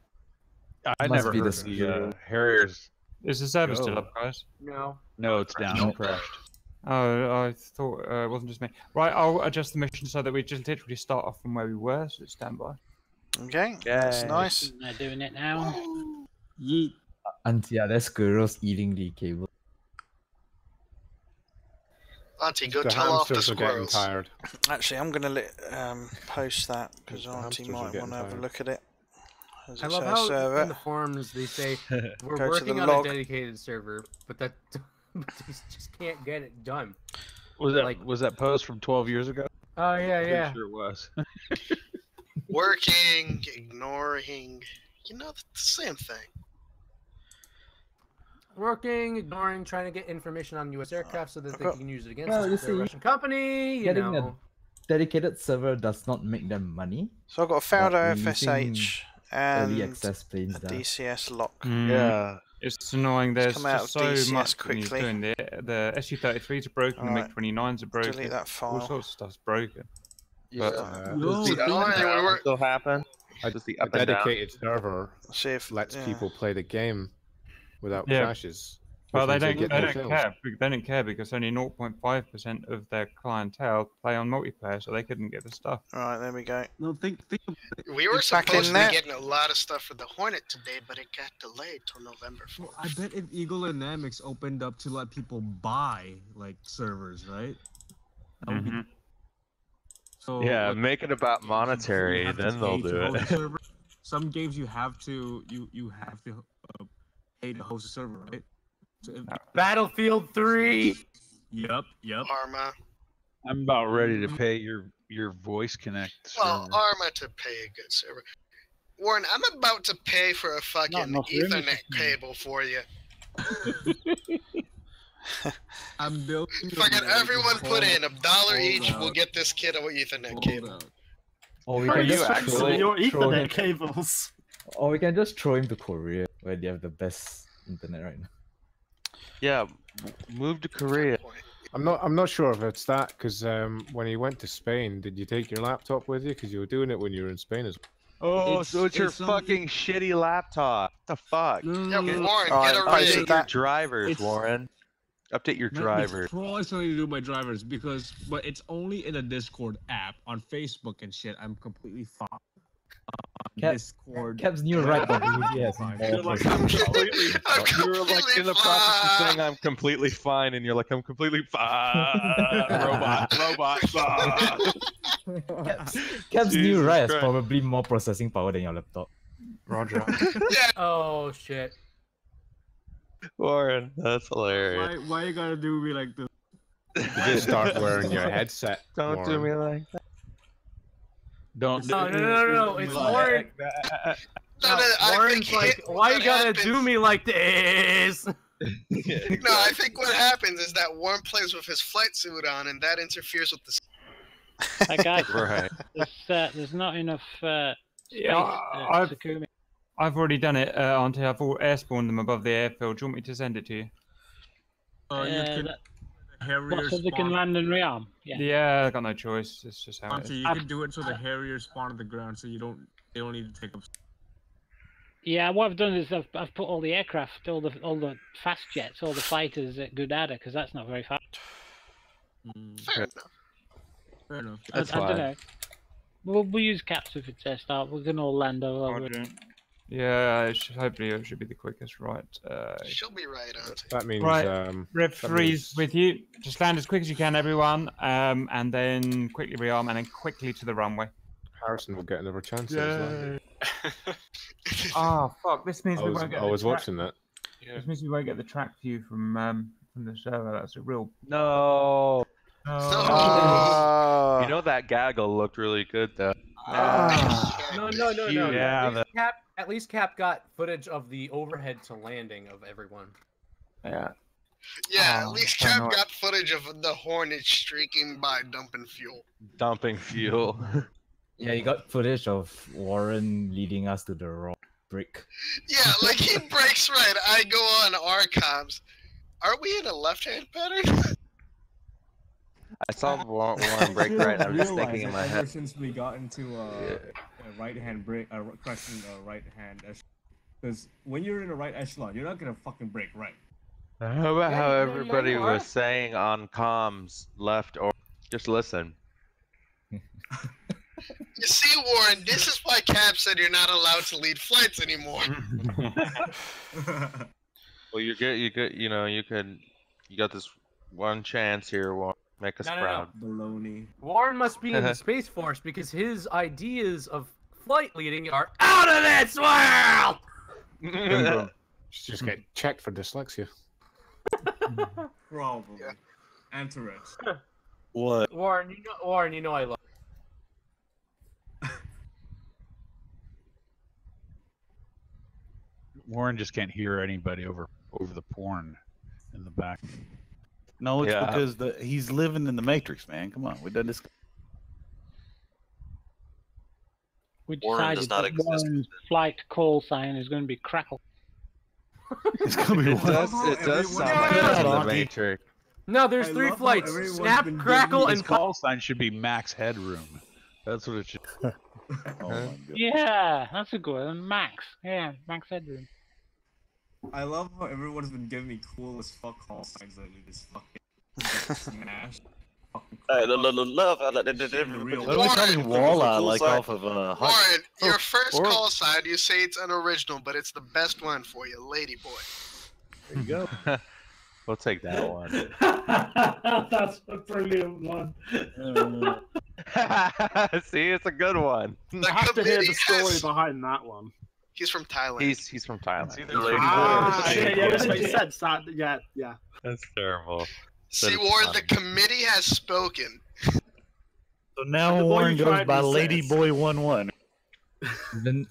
S9: I
S18: Must
S9: never
S18: be
S9: heard
S18: the
S9: the Harriers.
S3: Is the server still
S9: Go.
S3: up, guys?
S8: No.
S9: No, it's down. It crashed.
S3: Oh, I thought it wasn't just me. Right, I'll adjust the mission so that we just literally start off from where we were, so it's standby.
S1: Okay, that's nice.
S2: They're doing it now.
S18: Yeet. And yeah, there's squirrels eating the cable.
S19: Auntie, go
S20: The
S19: tell off the
S20: hamsters are getting
S19: squirrels.
S20: tired.
S1: Actually, I'm going to post that because
S20: The
S1: Auntie
S20: hamsters are
S1: might
S20: getting
S1: want to have a
S20: tired.
S1: look at it. As
S8: I
S1: it
S8: love
S1: says
S8: how
S1: server.
S8: in the forums they say we're
S1: Go to
S8: working
S1: the
S8: on
S1: log.
S8: a dedicated server, but that they just can't get it done.
S9: Was that
S8: Like-
S9: was that post from 12 years ago?
S8: Oh yeah,
S9: Pretty
S8: yeah.
S9: sure it was.
S19: Working, ignoring, you know, the same thing.
S8: Working, ignoring, trying to get information on U.S. aircraft so that they can use it against
S18: Well, you
S8: us. They're a
S18: see,
S8: Russian company, you
S18: Getting
S8: know.
S18: a dedicated server does not make them money.
S1: So I've got a failed
S18: but
S1: FSH
S18: early
S1: and
S18: access planes
S1: a
S18: there.
S1: DCS lock.
S10: Yeah.
S3: It's annoying. There's
S1: come out
S3: just
S1: of
S3: so
S1: DCS
S3: much when you're
S1: quickly.
S3: doing the SU-33s are broken,
S1: Alright.
S3: the MiG-29s are broken.
S1: Delete that
S3: All
S1: file.
S3: sorts of stuff's broken.
S10: Yeah.
S3: But
S10: Does the
S19: Oh,
S10: up and
S19: yeah,
S10: down
S19: we're-
S10: still happen? Does the
S20: A
S10: up and down?
S20: dedicated server
S1: See if
S20: lets
S1: yeah.
S20: people play the game without
S3: Yeah.
S20: crashes.
S3: Well,
S20: which
S3: they
S20: means
S3: don't.
S20: get
S3: They
S20: more
S3: don't
S20: kills.
S3: care. They don't care because only 0.5% of their clientele play on multiplayer, so they couldn't get the stuff.
S1: Right, there we go.
S21: No, think
S19: We were
S1: It's back
S19: supposed
S1: in
S19: to
S1: there.
S19: be getting a lot of stuff for the Hornet today, but it got delayed till November 4th.
S21: I bet if Eagle Dynamics opened up to let people buy like servers, right? That would be- So
S10: Yeah,
S21: like,
S10: make it about
S21: you
S10: monetary,
S21: have to
S10: then they'll
S21: pay to
S10: do
S21: host
S10: it.
S21: a server. Some games you have to pay to host a server, right? So if,
S8: Battlefield 3.
S21: Yep.
S19: Arma.
S9: I'm about ready to pay your voice connect.
S19: Well,
S9: server.
S19: Arma to pay a good server. Warren, I'm about to pay for a fucking
S21: enough room.
S19: Ethernet cable for you.
S21: I'm building.
S19: Fucking everyone put in $1 each.
S21: out.
S19: We'll get this kid a Ethernet cable.
S18: Or we
S6: Are
S18: can
S6: you
S18: just
S6: actually your
S18: throw
S6: Ethernet
S18: him,
S6: cables?
S18: or we can just throw him to Korea, where they have the best internet right now.
S10: Yeah, move to Korea.
S20: I'm not sure if it's that because when you went to Spain, did you take your laptop with you? Because you were doing it when you were in Spain as well.
S10: Oh, so it's your fucking shitty laptop. What the fuck?
S19: Yeah, Warren,
S1: Alright,
S19: get a
S10: Update
S19: rig.
S10: your drivers,
S21: It's-
S10: Warren. Update your drivers.
S21: It's probably something to do with my drivers but it's only in a Discord app. On Facebook and shit, I'm completely fine. Discord.
S18: Cap's new right on BBS.
S21: You're like, I'm completely
S10: You're like in the process of saying I'm completely fine, and you're like, I'm completely fine. Robot.
S18: Cap's new
S10: Jesus
S18: right has
S10: Christ.
S18: probably more processing power than your laptop.
S3: Roger.
S8: Oh shit.
S10: Warren, that's hilarious.
S21: Why you gotta do me like this?
S20: You just start wearing your headset.
S10: Don't do
S20: Warren.
S10: me like that.
S9: Don't do
S8: No. It's Warren.
S19: I
S8: Warren's
S19: think
S8: like, why you
S19: what
S8: gotta
S19: happens-
S8: do me like this?
S19: No, I think what happens is that Warren plays with his flight suit on, and that interferes with the.
S2: Hey guys,
S10: Right.
S2: there's not enough space
S3: Yeah,
S2: at Sakumi.
S3: I've already done it, Auntie. I've all airspawned them above the airfield. Do you want me to send it to you?
S21: You can
S2: That-
S21: Harrier
S2: so they can land and rearm? Yeah.
S3: Yeah, I got no choice. It's just how it
S21: So
S3: is.
S21: you can do it so the Harriers spawn on the ground, so they don't need to take up.
S2: Yeah, what I've done is I've put all the aircraft, all the fast jets, all the fighters at Gudada, because that's not very fast.
S19: Fair enough.
S21: Fair enough.
S2: I don't know. We'll use caps if it's a start. We can all land over.
S3: Yeah, hopefully it should be the quickest, right?
S19: She'll be right, auntie.
S20: That means
S3: right. Rev 3's with you. Just land as quick as you can, everyone, and then quickly rearm, and then quickly to the runway.
S20: Harrison will get another chance.
S3: Oh fuck! This means we won't get.
S20: I was watching that.
S3: This means we won't get the track view from the server. That's a real.
S10: No.
S3: Oh.
S10: You know that gaggle looked really good though.
S8: No.
S10: Yeah.
S8: At least Cap got footage of the overhead to landing of everyone.
S3: Yeah.
S19: Yeah, at least Cap got footage of the Hornet streaking by dumping fuel.
S10: Dumping fuel.
S18: Yeah, you got footage of Warren leading us to the wrong brick.
S19: Yeah, like he breaks right. I go on archives. Are we in a left-hand pattern?
S10: I saw Warren break right. I'm just thinking in my
S21: Ever
S10: head.
S21: since we got into a right-hand break, crashing a right-hand echelon, because when you're in a right echelon, you're not gonna fucking break right.
S10: How about how everybody was saying on comms, left or just listen.
S19: You see, Warren, this is why Cap said you're not allowed to lead flights anymore.
S10: Well, you got this one chance here, Warren. Make us proud.
S21: Baloney.
S8: Warren must be in the Space Force because his ideas of flight leading are out of this world!
S20: Just get checked for dyslexia.
S21: Probably. And Tourette's.
S11: What?
S8: Warren, you know I love.
S9: Warren just can't hear anybody over the porn in the back.
S11: No, it's because he's living in the Matrix, man. Come on, we done this.
S2: We
S17: Warren
S2: decided
S17: does not
S2: that
S17: exist.
S2: Warren's flight call sign is going to be Crackle.
S11: It's gonna be
S10: It does sound like it's in the Matrix.
S8: No, there's three flights. Snap, Crackle,
S9: His
S8: and
S9: call sign should be Max Headroom. That's what it should. Oh my God.
S2: Yeah, that's a good one. Max. Yeah, Max Headroom.
S21: I love how everyone's been giving me cool as fuck call signs lately. This fucking smash.
S17: I love how that
S11: Literally calling Walla like off of
S19: Warren, your first call sign, you say it's unoriginal, but it's the best one for you, lady boy.
S11: There you go.
S10: We'll take that one.
S4: That's a brilliant one.
S10: See, it's a good one.
S6: I have to hear the story behind that one.
S19: He's from Thailand.
S10: He's from Thailand.
S6: Yeah, that's what he said. Yeah.
S10: That's terrible.
S19: See, Warren, the committee has spoken.
S11: So now Warren goes by Ladyboy11.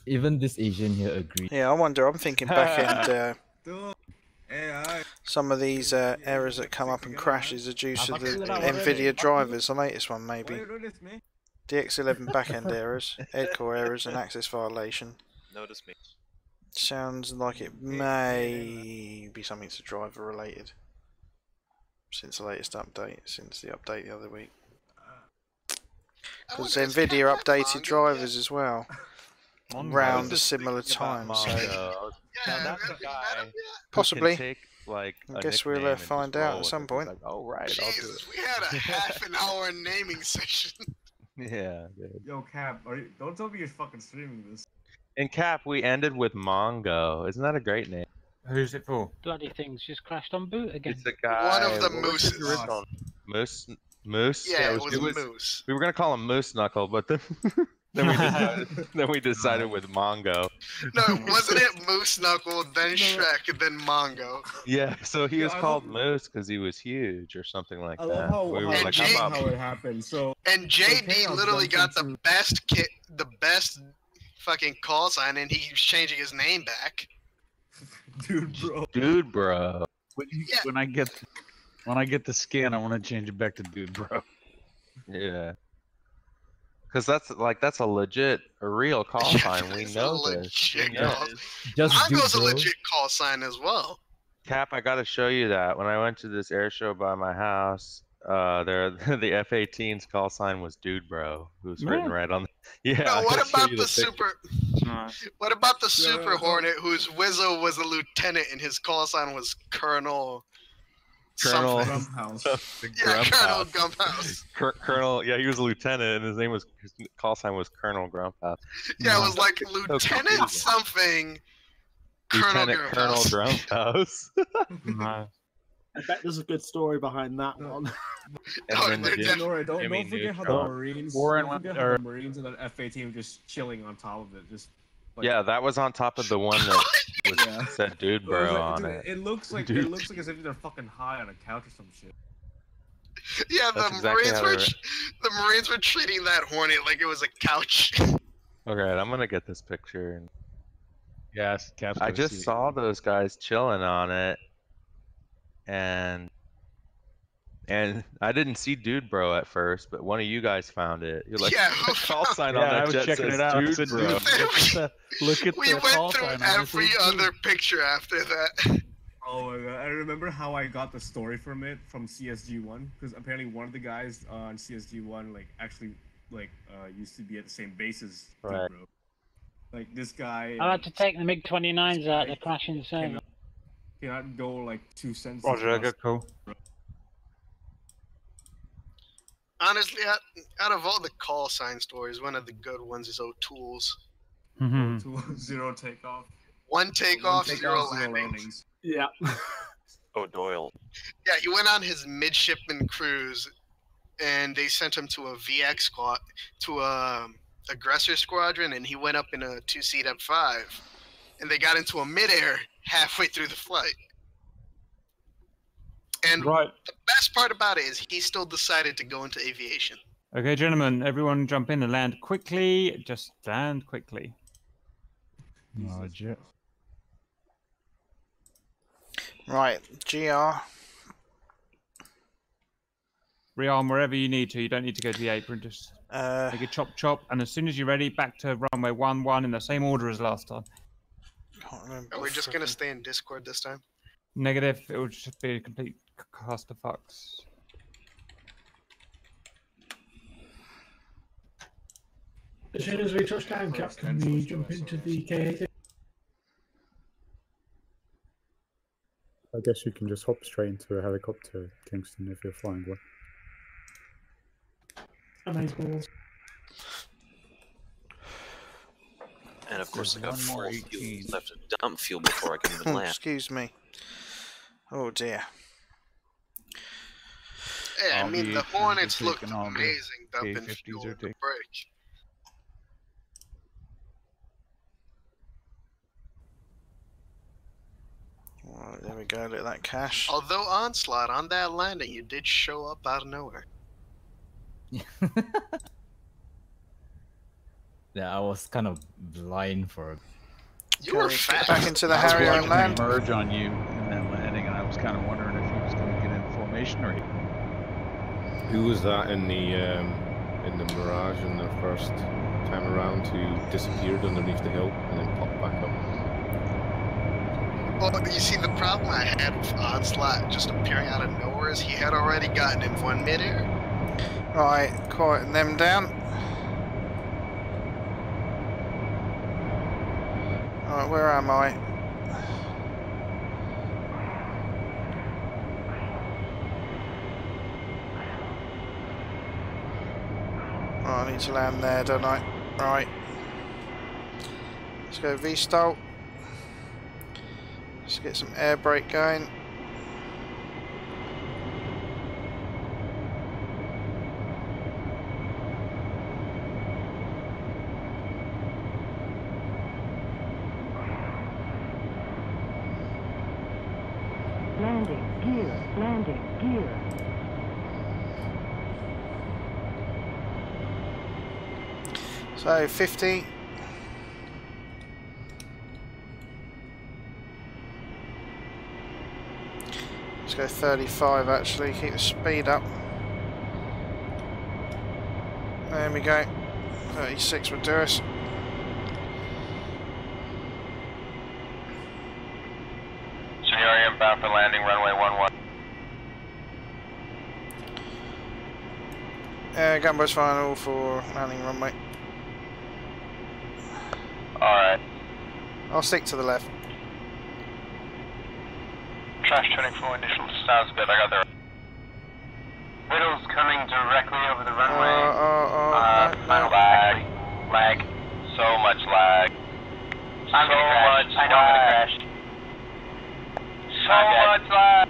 S18: Even this Asian here agrees.
S1: Yeah, I wonder. I'm thinking back end. Some of these errors that come up and crashes are due to the NVIDIA drivers. The latest one, maybe. DX11 backend errors, EDCORE errors, and access violation.
S17: Notice me.
S1: Sounds like it may be something to driver related. Since the latest update, since the update the other week. Because NVIDIA updated drivers as well. Around a similar time, so possibly.
S10: Take, like,
S1: I guess we'll find out at some point.
S10: Like, oh right, I'll do it.
S19: We had a half an hour naming session.
S10: Yeah, dude.
S21: Yo, Cap, don't tell me you're fucking streaming this.
S10: In Cap, we ended with Mongo. Isn't that a great name?
S3: Who's it for?
S2: Bloody thing's just crashed on boot again.
S10: It's a guy.
S19: One of the
S10: what was his
S19: mooses.
S10: original? Moose.
S19: Yeah, it was Moose.
S10: We were gonna call him Moose Knuckle, but then we decided with Mongo.
S19: No, wasn't it Moose Knuckle, then Shrek, then Mongo?
S10: Yeah, so he was called Moose because he was huge or something like
S21: I
S10: that.
S21: love
S10: We were like, I'm up.
S21: how it happened. So
S19: And JD literally got the best fucking call sign, and he was changing his name back.
S10: Dude, bro.
S9: When I get the skin, I want to change it back to dude, bro.
S10: Yeah. Because that's a real call sign. We know this.
S19: Legit
S10: We know
S19: call.
S10: this.
S19: Mongo's a legit call sign as well.
S10: Cap, I gotta show you that. When I went to this air show by my house, the F-18's call sign was "Dude Bro," who's written right on. Yeah.
S19: No,
S10: I
S19: what
S10: gotta show
S19: about
S10: you
S19: the
S10: picture.
S19: super? What about the Super Hornet, whose Wizzo was a lieutenant and his call sign was Colonel?
S10: Colonel
S19: Grumphouse.
S10: Yeah,
S19: Colonel Grumphouse.
S10: Colonel, yeah, he was a lieutenant, and his call sign was Colonel Grumphouse.
S19: Yeah, it was like Lieutenant something.
S10: Lieutenant Colonel Grumphouse.
S6: I bet there's a good story behind that one.
S10: And then
S21: Don't forget how the Marines, the Marines and the F-18 were just chilling on top of it. Just like,
S10: yeah, that was on top of the one that was, said "Dude Bro" on it.
S21: It looks like
S10: Dude.
S21: it looks like as if they're fucking high on a couch or some shit.
S19: Yeah,
S10: That's exactly how
S19: the Marines were treating that Hornet like it was a couch.
S10: Okay, I'm gonna get this picture. And...
S9: Yes, Cap's
S10: I
S9: gonna
S10: just
S9: see
S10: saw those guys chilling on it, and I didn't see "Dude Bro" at first, but one of you guys found it. You're like,
S19: Yeah,
S10: the call sign on
S9: Yeah, I
S10: that
S9: was
S10: jet
S9: checking
S10: says
S9: it out.
S10: "Dude
S9: Said,
S10: Bro."
S9: Look at
S19: We
S9: the call
S19: went through
S9: sign on it,
S19: every
S9: says
S19: other picture after that.
S21: Oh my god, I remember how I got the story from it from CSG1, because apparently one of the guys on CSG1 like actually like used to be at the same base as Dude
S10: Right.
S21: Bro. Like this guy.
S2: I had to take the MiG-29s out. They're crashing the server.
S21: Cannot go like 2 cents.
S3: Roger, good call.
S19: Honestly, out of all the call sign stories, one of the good ones is O'Toole's.
S21: Zero takeoff.
S19: One takeoff, zero landings.
S6: Yeah.
S17: O'Doyle.
S19: Yeah, he went on his midshipman cruise, and they sent him to a VX squad, to a aggressor squadron, and he went up in a 2-seat F5, and they got into a midair halfway through the flight. And the best part about it is he still decided to go into aviation.
S3: Okay, gentlemen, everyone jump in and land quickly. Just land quickly.
S11: Roger.
S1: Right, GR.
S3: Rearm wherever you need to. You don't need to go to the apron. Just make a chop chop, and as soon as you're ready, back to runway 11 in the same order as last time.
S1: Can't remember.
S19: Are we just gonna stay in Discord this time?
S3: Negative. It would just be a complete clusterfucks.
S4: As soon as we touch down, Cap, can we jump into the K-80?
S14: I guess you can just hop straight into a helicopter, Kingston, if you're flying one.
S4: Amazing.
S17: And of course, I got 4 fuels left to dump fuel before I can even land.
S1: Excuse me. Oh dear.
S19: Yeah, I mean, the Hornets looked
S9: taking all the
S19: amazing dumping
S9: K-50s
S19: fuel
S9: are
S19: at the
S9: taking-
S19: break.
S1: Alright, there we go, look at that cash.
S19: Although Onslaught, on that landing, you did show up out of nowhere.
S18: Yeah, I was kind of blind for.
S19: You were fast.
S1: Back into the
S9: I was
S1: Harrier
S9: watching
S1: and land.
S9: him merge on you in that landing, and I was kind of wondering if he was going to get in formation or.
S20: Who was that in the Mirage in the first time around who disappeared underneath the hill and then popped back up?
S19: Well, you see, the problem I had with Onslaught just appearing out of nowhere is he had already gotten in one midair.
S1: Right, quieting them down. Alright, where am I? Oh, I need to land there, don't I? Right. Let's go V-stall. Let's get some air brake going.
S22: Landing gear, landing gear.
S1: So 50. Let's go 35 actually, keep the speed up. There we go. 36 would do us.
S12: Senior Bound for landing, runway 11.
S1: Gumbo's final for landing runway.
S12: Alright.
S1: I'll stick to the left.
S12: Trash turning for initial. Sounds good, I got there. Widow's coming directly over the runway.
S1: No.
S12: Lag. So much lag. I'm so much lag. I know I'm gonna crash. So much lag.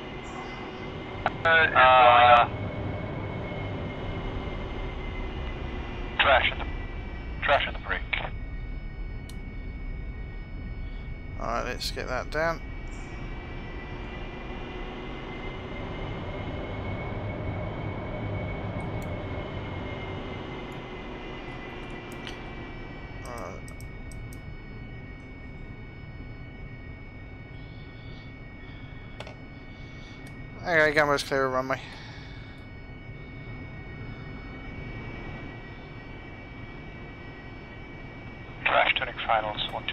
S12: Trash at the brake.
S1: Alright, let's get that down. Okay, Gumbo's clear of runway.
S12: Trash turning finals, 1-2.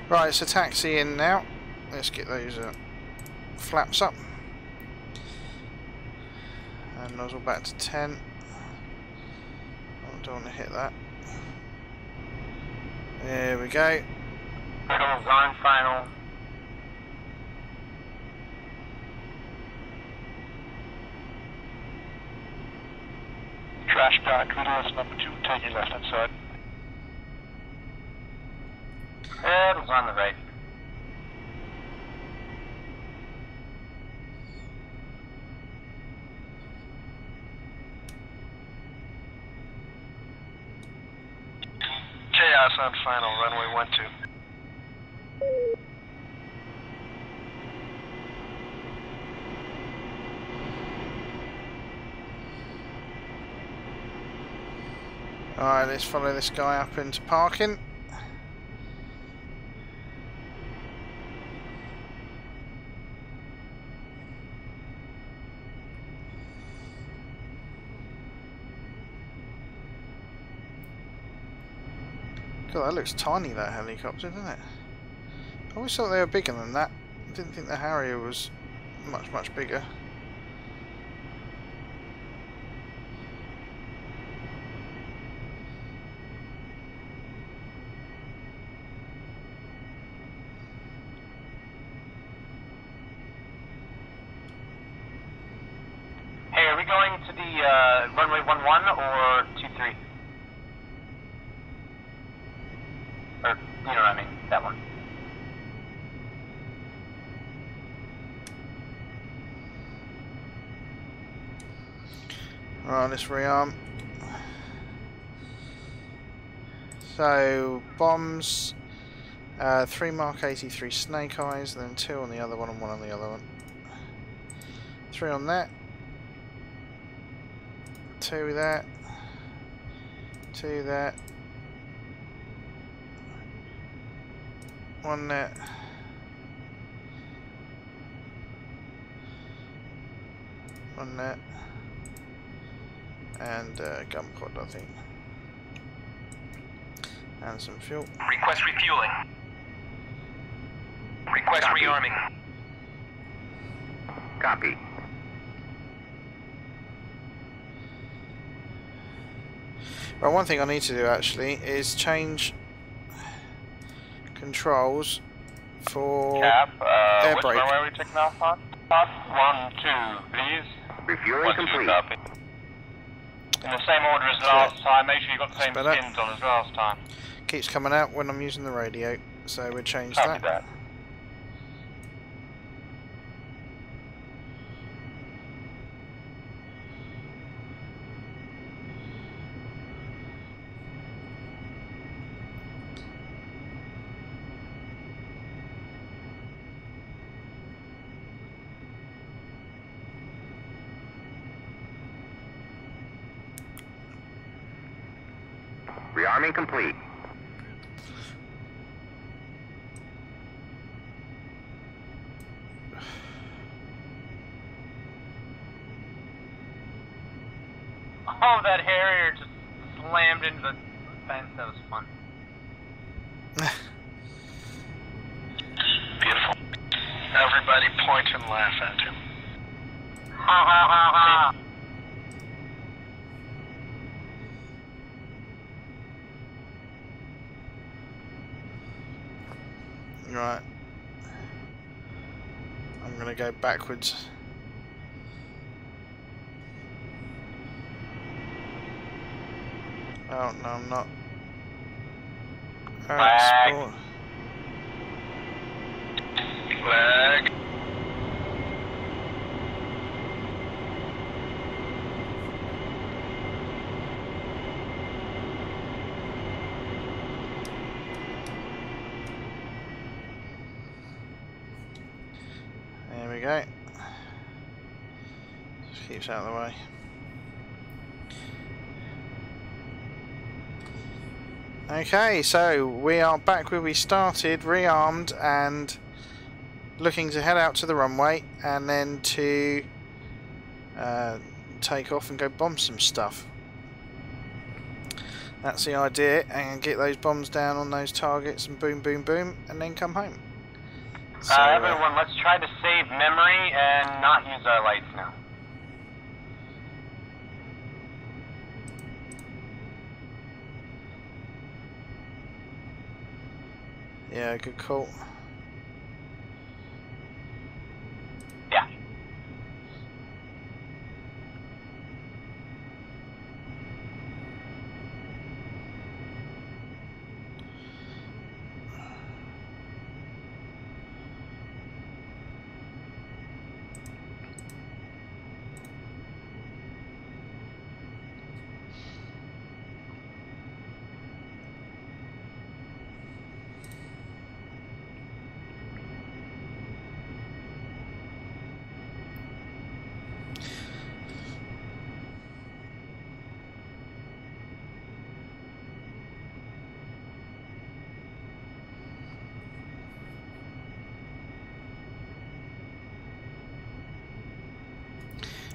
S1: Right, so taxi in now. Let's get those flaps up. And nozzle back to 10. I don't want to hit that. There we go.
S12: Pedals on final. Trash back, Kudos number 2, take your left hand side. Pedals on the right. Chaos on final, runway 12.
S1: Alright, let's follow this guy up into parking. God, that looks tiny, that helicopter, doesn't it? I always thought they were bigger than that. I didn't think the Harrier was much bigger.
S12: Hey, are we going to the runway 11 or 23? Or, you know what I mean, that one.
S1: Right, let's rearm. So, bombs, 3 Mark 83 Snake Eyes, then 2 on the other one and 1 on the other one. 3 on that. 2 there. 2 there. 1 there. One there. And gun pod, I think. And some fuel.
S12: Request refueling. Request rearming. Copy.
S1: Right, one thing I need to do actually is change controls for
S12: Cap,
S1: air
S12: which
S1: brake.
S12: runway are we taking off on? 1-2, please. Refueling complete. Copy. In the same order as last time, make sure you got the same skins on as last time.
S1: Keeps coming out when I'm using the radio, so we'll change
S12: Copy that.
S13: Rearming complete.
S12: Oh, that Harrier just slammed into the Thanks, that was fun.
S17: Beautiful. Everybody point and laugh at him.
S12: Ha ha ha ha!
S1: Right. I'm gonna go backwards. Oh no, I'm not.
S12: Flag.
S17: Flag.
S1: There we go. Just keeps out of the way. Okay, so we are back where we started, rearmed and looking to head out to the runway and then to take off and go bomb some stuff. That's the idea, and get those bombs down on those targets and boom, boom, boom, and then come home. So,
S12: everyone, let's try to save memory and not use our lights now.
S1: Yeah, good call.
S12: Yeah.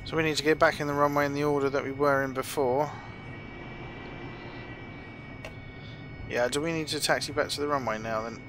S1: So we need to get back in the runway in the order that we were in before. Yeah, do we need to taxi back to the runway now then?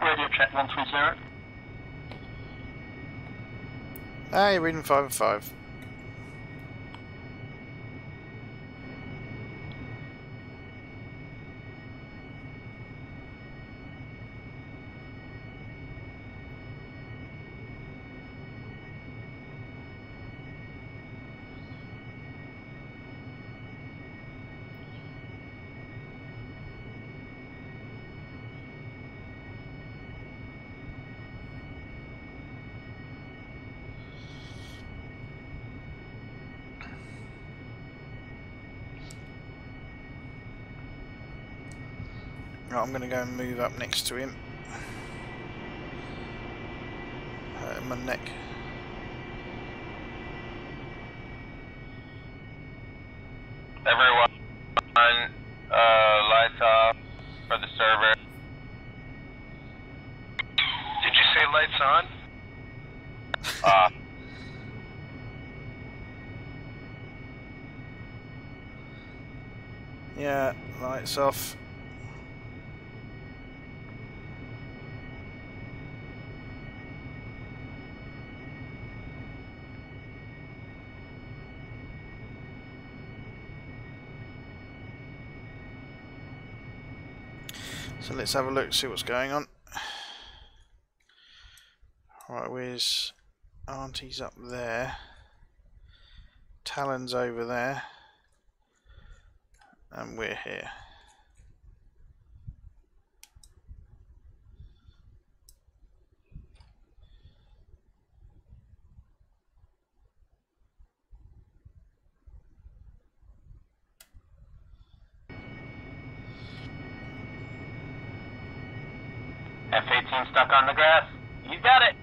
S12: Radio check 130.
S1: Ah, you're reading 5 and 5. Right, I'm going to go and move up next to him. Hurting my neck.
S12: Everyone, lights off for the server.
S17: Did you say lights on?
S12: Off.
S1: Yeah, lights off. So let's have a look, see what's going on. Right, where's Auntie's up there? Talon's over there. And we're here.
S12: F-18 stuck on the grass. You got it.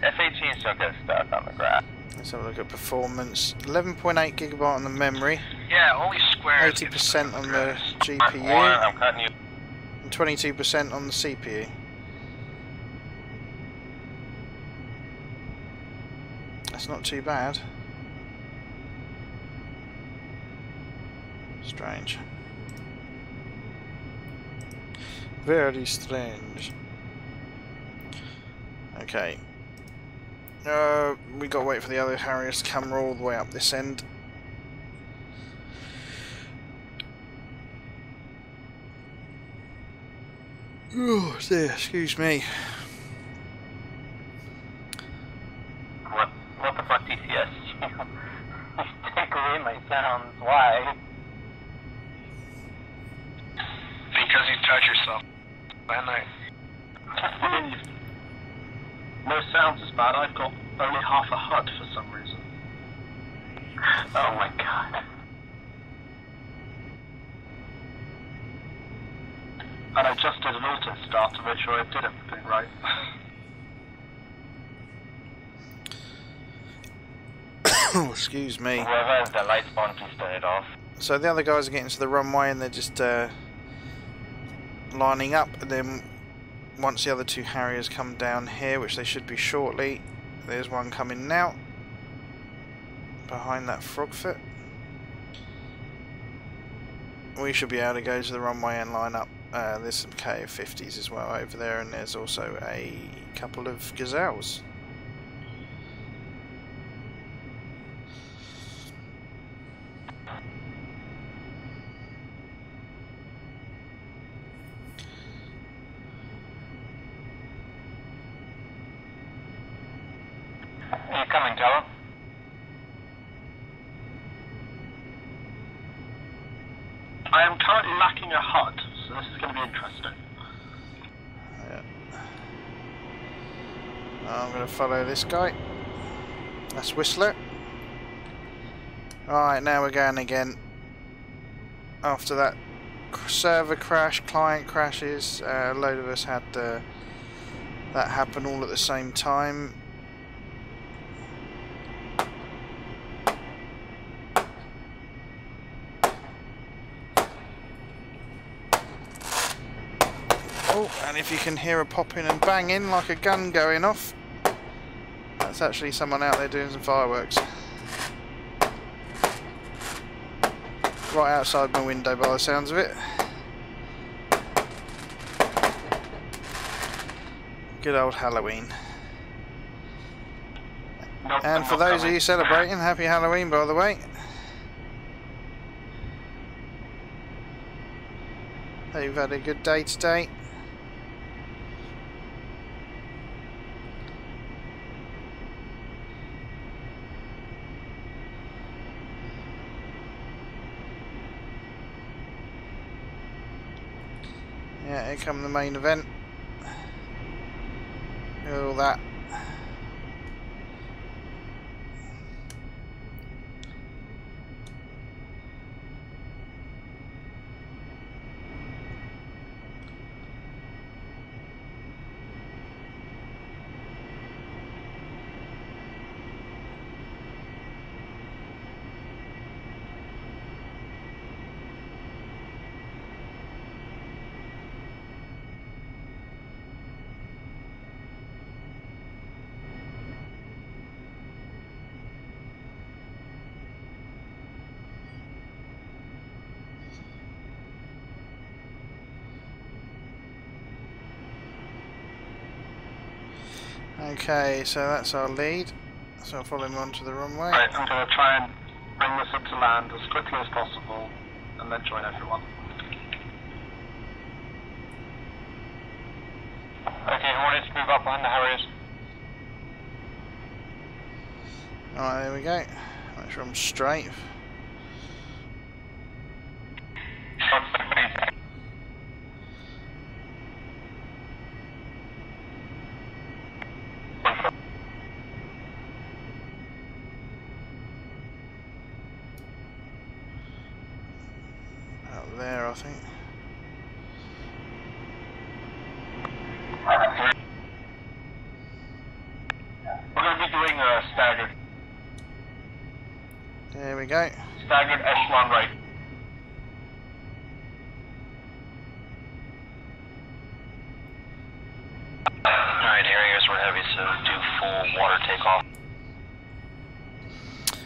S12: F-18 still gets stuck on the grass.
S1: Let's have a look at performance. 11.8 gigabyte on the memory.
S12: Yeah, only squares.
S1: 80% on the GPU.
S12: I'm cutting you.
S1: And 22% on the CPU. That's not too bad. Strange. Very strange. Okay. We gotta wait for the other Harriers to come all the way up this end. Oh dear, excuse me.
S12: What the fuck, DCS? You take away my sounds. Why?
S5: Because you touch yourself. And
S12: No sounds is bad. I've got only half a HUD for some reason. Oh my god. And I just did an auto start to make sure I did everything right.
S1: Oh, excuse me.
S12: Whoever has the lights on, please turn it off.
S1: So the other guys are getting to the runway and they're just lining up, and then once the other two Harriers come down here, which they should be shortly, there's one coming now behind that frogfoot. We should be able to go to the runway and line up. There's some KF-50s as well over there, and there's also a couple of gazelles.
S12: Are you coming, Talon? I am currently lacking a HUD, so this is going to be interesting.
S1: Yeah. I'm going to follow this guy. That's Whistler. Alright, now we're going again. After that server crash, client crashes, a load of us had that happen all at the same time. Oh, and if you can hear a popping and banging like a gun going off, that's actually someone out there doing some fireworks. Right outside my window by the sounds of it. Good old Halloween. And for those of you celebrating, happy Halloween by the way. Hope you've had a good day today. Yeah, here come the main event. Look at all that. Okay, so that's our lead. So I'll follow him onto the runway.
S12: Right, I'm going to try and bring this up to land as quickly as possible and then join everyone. Okay, Hornets, move up behind the Harriers.
S1: Alright, there we go. Make sure I'm straight. Out there, I think.
S12: We're going to be doing staggered.
S1: There we go.
S12: Staggered echelon right.
S17: Alright, Harriers were heavy, so do full water takeoff.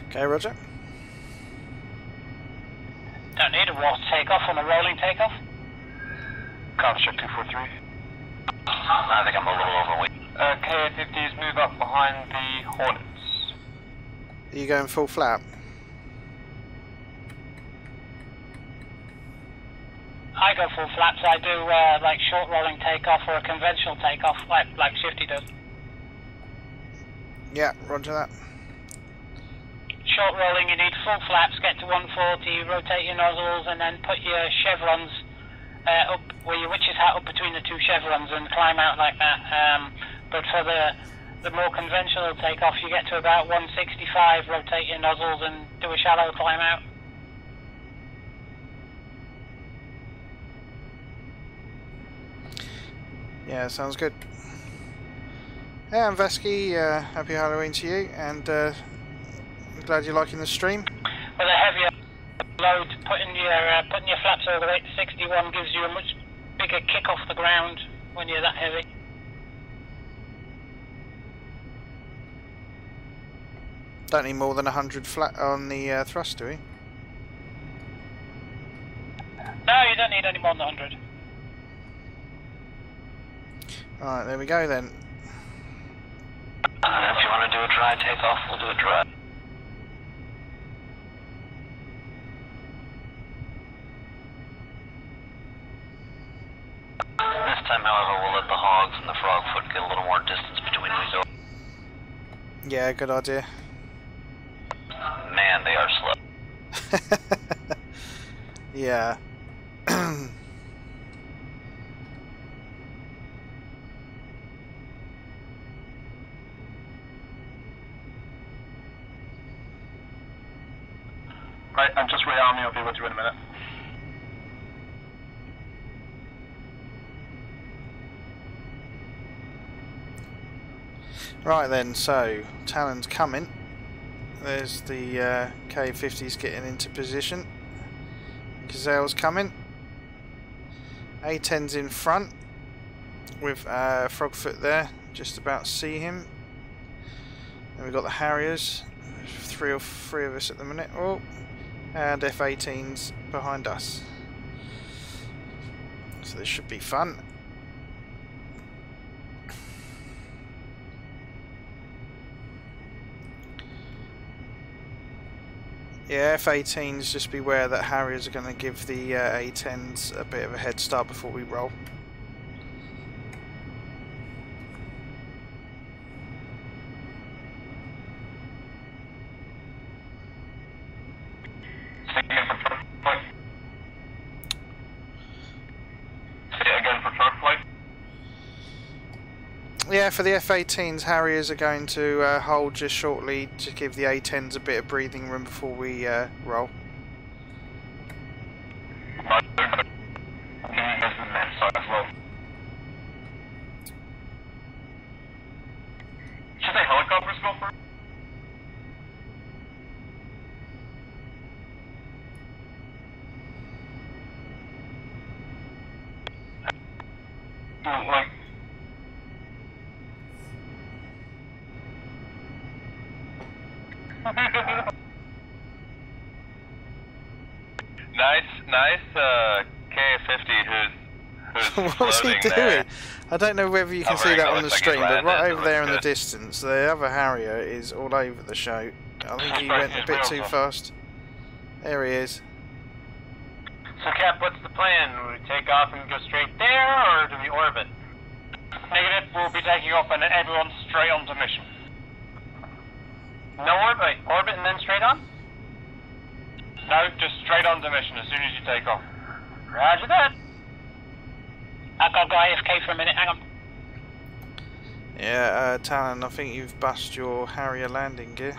S1: Okay, roger.
S2: Don't need a water takeoff on a rolling takeoff.
S12: Concept 243.
S17: I think I'm a little overweight.
S12: KA-50s move up behind the Hornets.
S1: Are you going full flap?
S2: I go full flaps. I do like short rolling takeoff or a conventional takeoff, like Shifty does.
S1: Yeah, roger that.
S2: Short rolling, you need full flaps, get to 140, rotate your nozzles, and then put your chevrons up, where your witch's hat up between the two chevrons and climb out like that. But for the more conventional takeoff, you get to about 165, rotate your nozzles, and do a shallow climb out.
S1: Yeah, sounds good. Yeah, and Vesky, happy Halloween to you, and I'm glad you're liking the stream.
S2: With a heavier load, putting your flaps all the way to 61 gives you a much bigger kick off the ground when you're that heavy.
S1: Don't need more than 100 flat on the thrust, do we?
S2: No, you don't need any more than 100.
S1: Alright, there we go then.
S17: If you want to do a dry takeoff, we'll do a dry. This time, however, we'll let the hogs and the frog foot get a little more distance between these doors.
S1: Yeah, good idea.
S17: Man, they are slow.
S1: Yeah.
S12: Right, I'm just rearming. I'll be with you in a minute.
S1: Right then, so Talon's coming. There's the K50s getting into position. Gazelle's coming. A10's in front with Frogfoot there. Just about to see him. Then we've got the Harriers. Three of us at the minute. Oh. And F-18's behind us. So this should be fun. Yeah, F-18s, just beware that Harriers are going to give the A-10s a bit of a head start before we roll. Yeah, for the F-18s, Harriers are going to hold just shortly to give the A-10s a bit of breathing room before we roll.
S12: Should the helicopters go first? Like,
S10: nice K50 who's
S1: What's he doing?
S10: there.
S1: I don't know whether you can see
S10: Hovering,
S1: that
S10: it
S1: on the
S10: looks like
S1: stream,
S10: he's
S1: but right
S10: landed,
S1: over
S10: it
S1: there in
S10: looks
S1: the
S10: good.
S1: distance, the other Harrier is all over the show. I think he went a bit too fast. There he is.
S2: So Cap, what's the plan? Do we take off and go straight there, or do we orbit? Negative, we'll be taking off and everyone's straight onto mission. No orbit? Orbit and then straight on? No, just straight onto mission as soon as you take off. Roger that. I've got to go AFK for a minute, hang on.
S1: Yeah, Talon, I think you've bust your Harrier landing gear.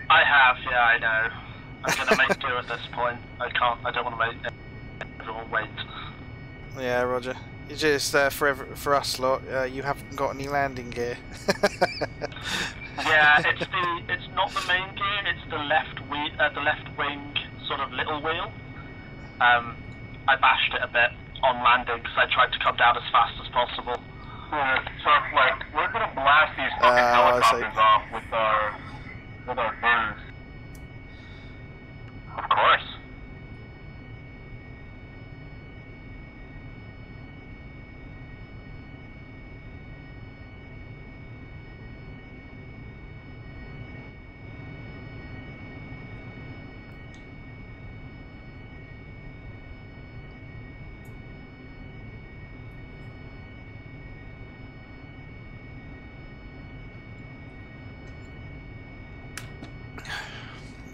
S12: I have, yeah, I know. I'm gonna make do at this point. I don't want to make everyone wait.
S1: Yeah, roger. You just for us lot, you haven't got any landing gear.
S12: Yeah, it's not the main gear. It's the left wing sort of little wheel. I bashed it a bit on landing because I tried to come down as fast as possible.
S5: So like we're gonna blast these fucking helicopters off with our birds.
S12: Of course.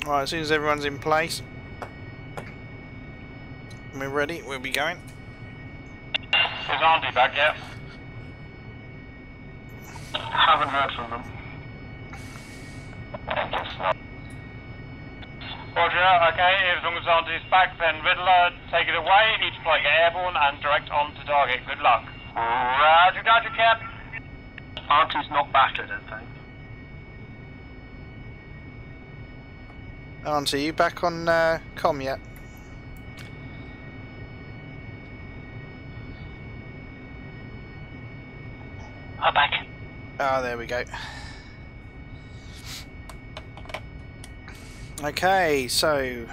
S1: Right, as soon as everyone's in place, we're ready, we'll be going.
S12: Is Andy back yet? Haven't heard from them.
S15: Roger, okay, as long as Andy's back, then Riddler, take it away, each flight get airborne and direct on to target. Good luck.
S12: Roger, Cap. Auntie's not back, I don't think.
S1: Auntie, you back on comm yet?
S2: I'm back.
S1: Ah, there we go. Okay, so...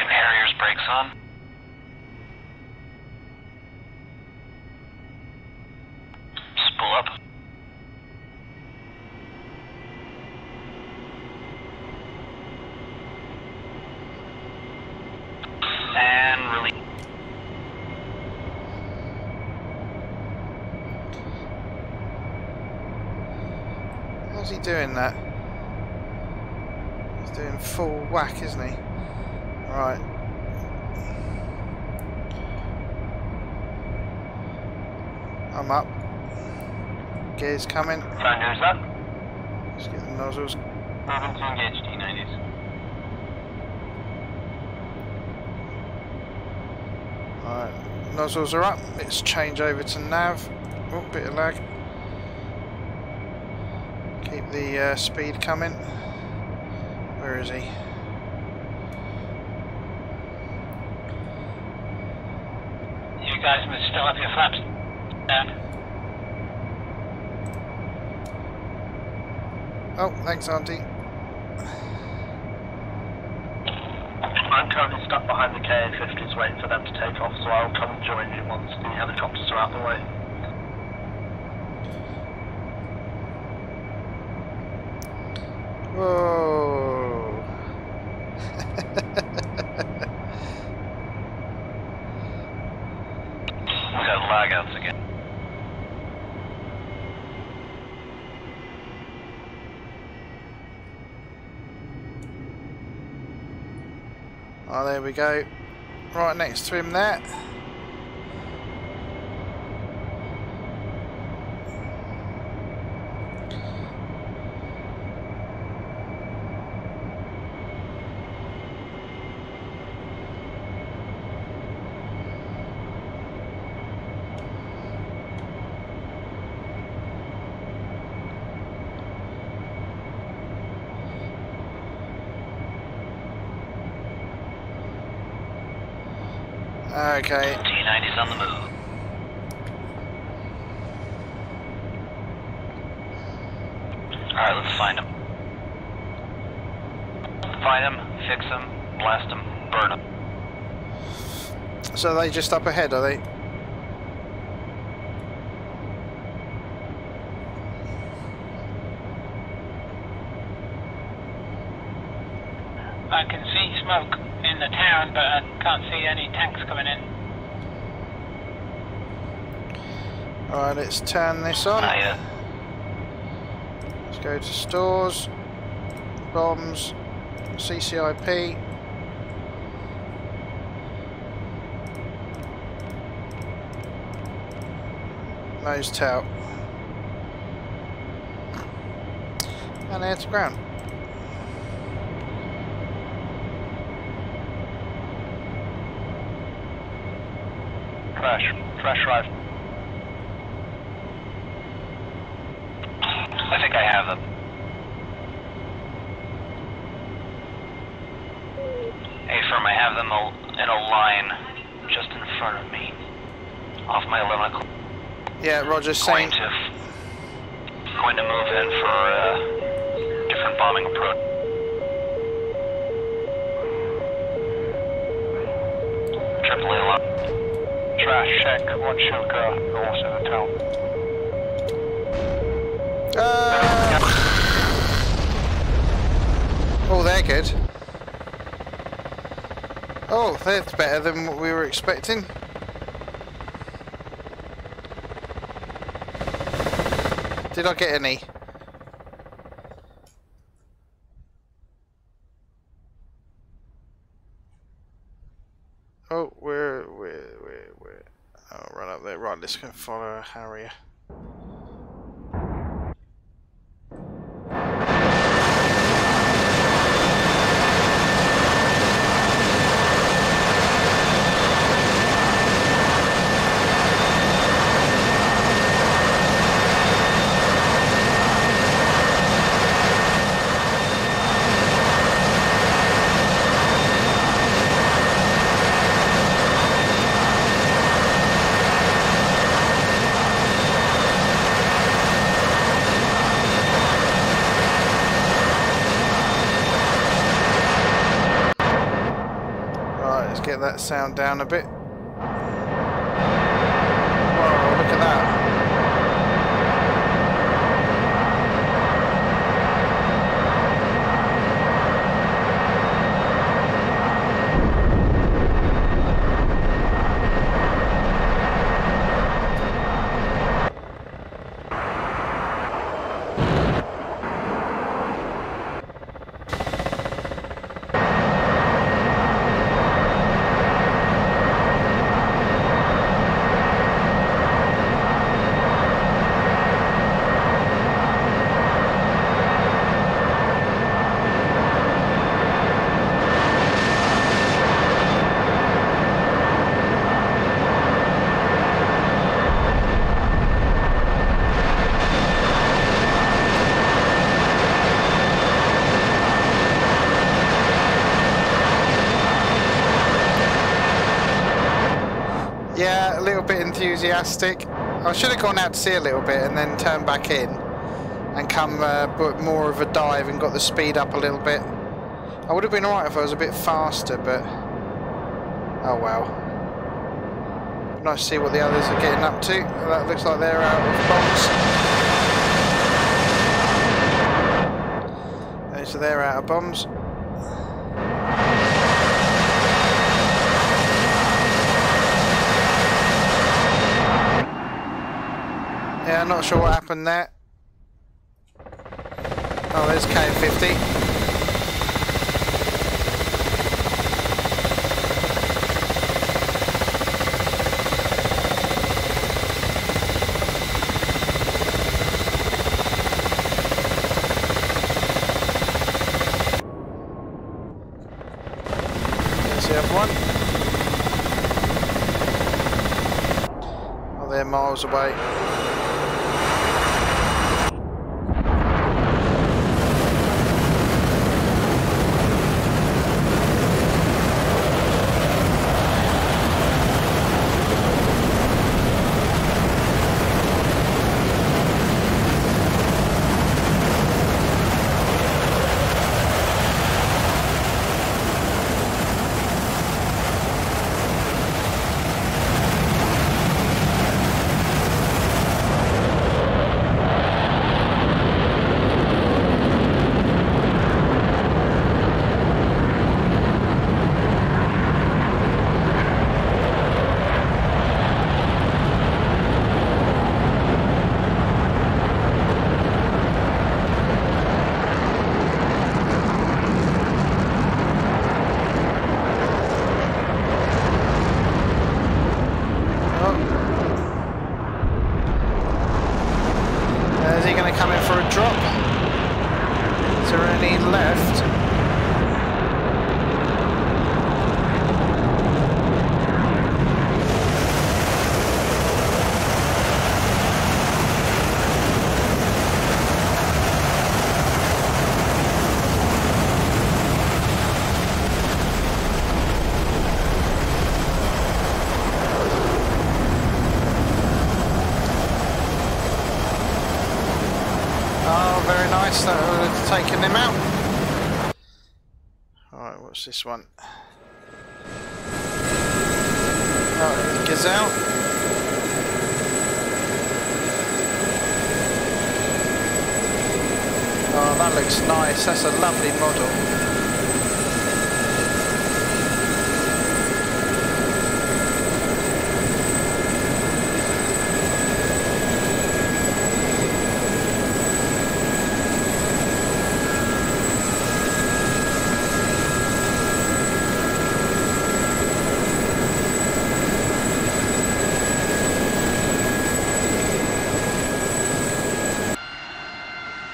S17: Harrier's brakes on. Spool up. And release.
S1: How's he doing that? He's doing full whack, isn't he? Right. I'm up. Gears coming.
S12: Finders up.
S1: Just get the nozzles.
S12: Moving to engage T90s.
S1: Alright, nozzles are up. Let's change over to nav. Oh, bit of lag. Keep the speed coming. Where is he?
S2: You guys must still have your flaps down.
S1: Oh, thanks, Auntie.
S12: I'm currently stuck behind the KA-50s waiting for them to take off, so I'll come and join you once the helicopters are out of the way.
S1: Whoa.
S17: We got lagouts again.
S1: Oh, there we go. Right next to him there. Okay.
S17: T90's on the move. Alright, let's find him. Find him, fix him, blast him, burn him.
S1: So are they just up ahead, are they?
S2: I can see smoke in the town, but I can't see any tanks coming in.
S1: Alright, let's turn this on.
S17: Not yet.
S1: Let's go to stores, bombs, CCIP. Nose tout. And air to ground.
S12: Crash drive. I think I have them. Hey, firm, I have them in a line just in front of me, off my 11 o'clock.
S1: Yeah, Roger, same.
S12: Going to move in for a different bombing approach. Triple A line. Trash check, 1 Shilka, north of the town.
S1: Oh, they're good. Oh, that's better than what we were expecting. Did I get any? Oh, where? Oh, right up there. Right, let's go follow a Harrier. Get that sound down a bit. Whoa, look at that. Yeah, a little bit enthusiastic. I should have gone out to sea a little bit and then turned back in and come but more of a dive and got the speed up a little bit. I would have been alright if I was a bit faster, but oh well. Nice to see what the others are getting up to. That looks like they're out of bombs. So they're out of bombs. Yeah, I'm not sure what happened there. Oh, there's K50. There's the other one. Oh, they're miles away. taken them out. Alright, what's this one? Oh, Gazelle. Oh, that looks nice. That's a lovely model.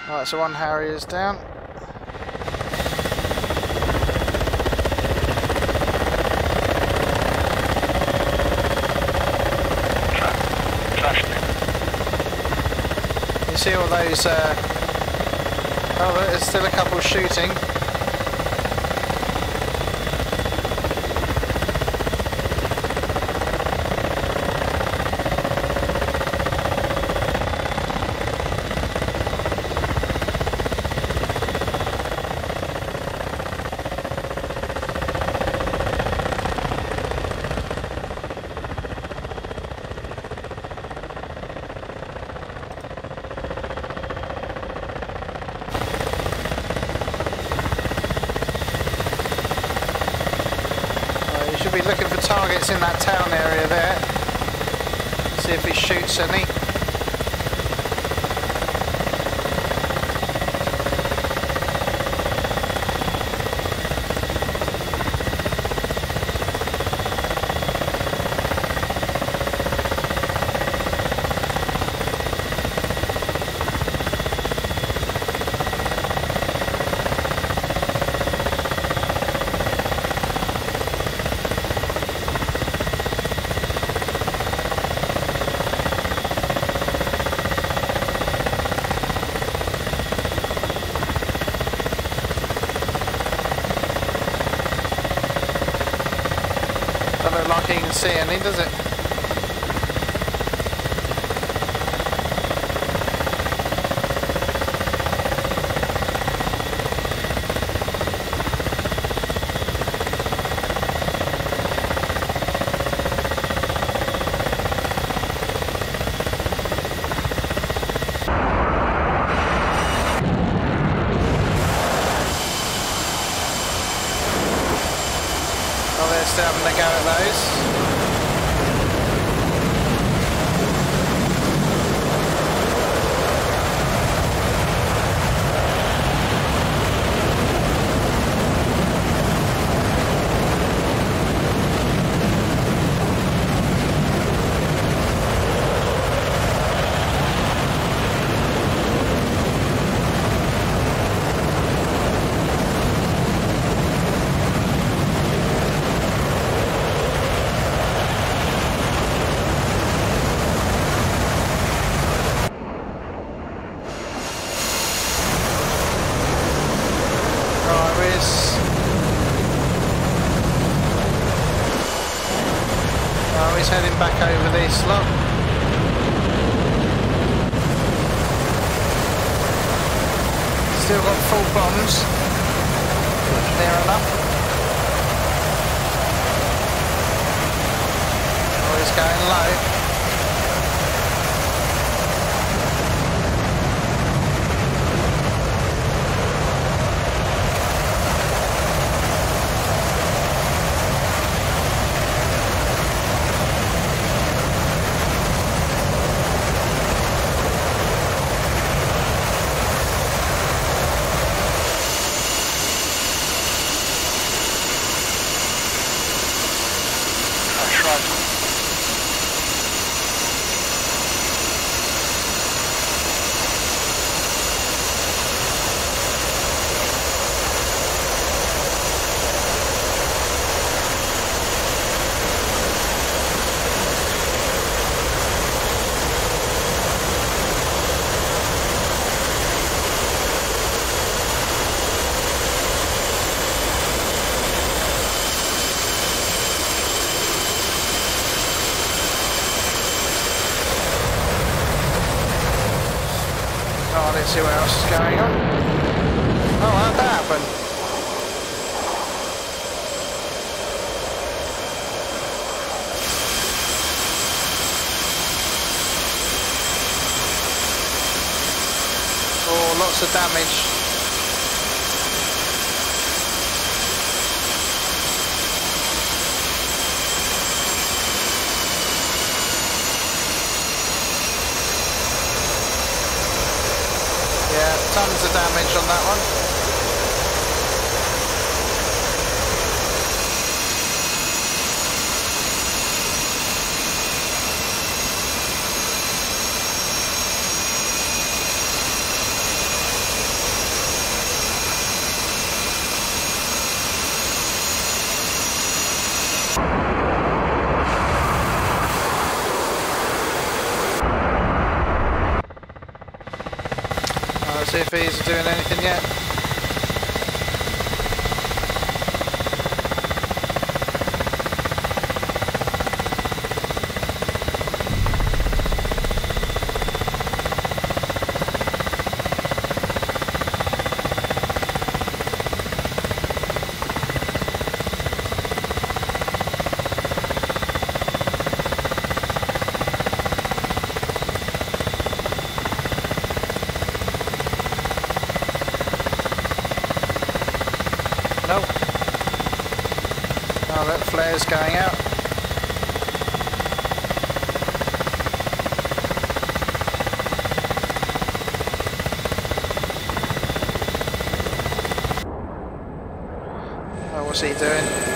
S1: Right, so one Harrier's down. You see all those, oh, there's still a couple shooting. Be looking for targets in that town area there. See if he shoots any. Doesn't look like he can see any, does it? Still having a go at those. He's heading back over this lot. Still got full bombs. Near enough. Oh, he's going low. Let's see what else is going on. Oh, how'd that happen? Oh, lots of damage. Yeah, tons of damage on that one. See if he's doing anything yet. Nope. Oh, that flare's going out. Oh, what's he doing?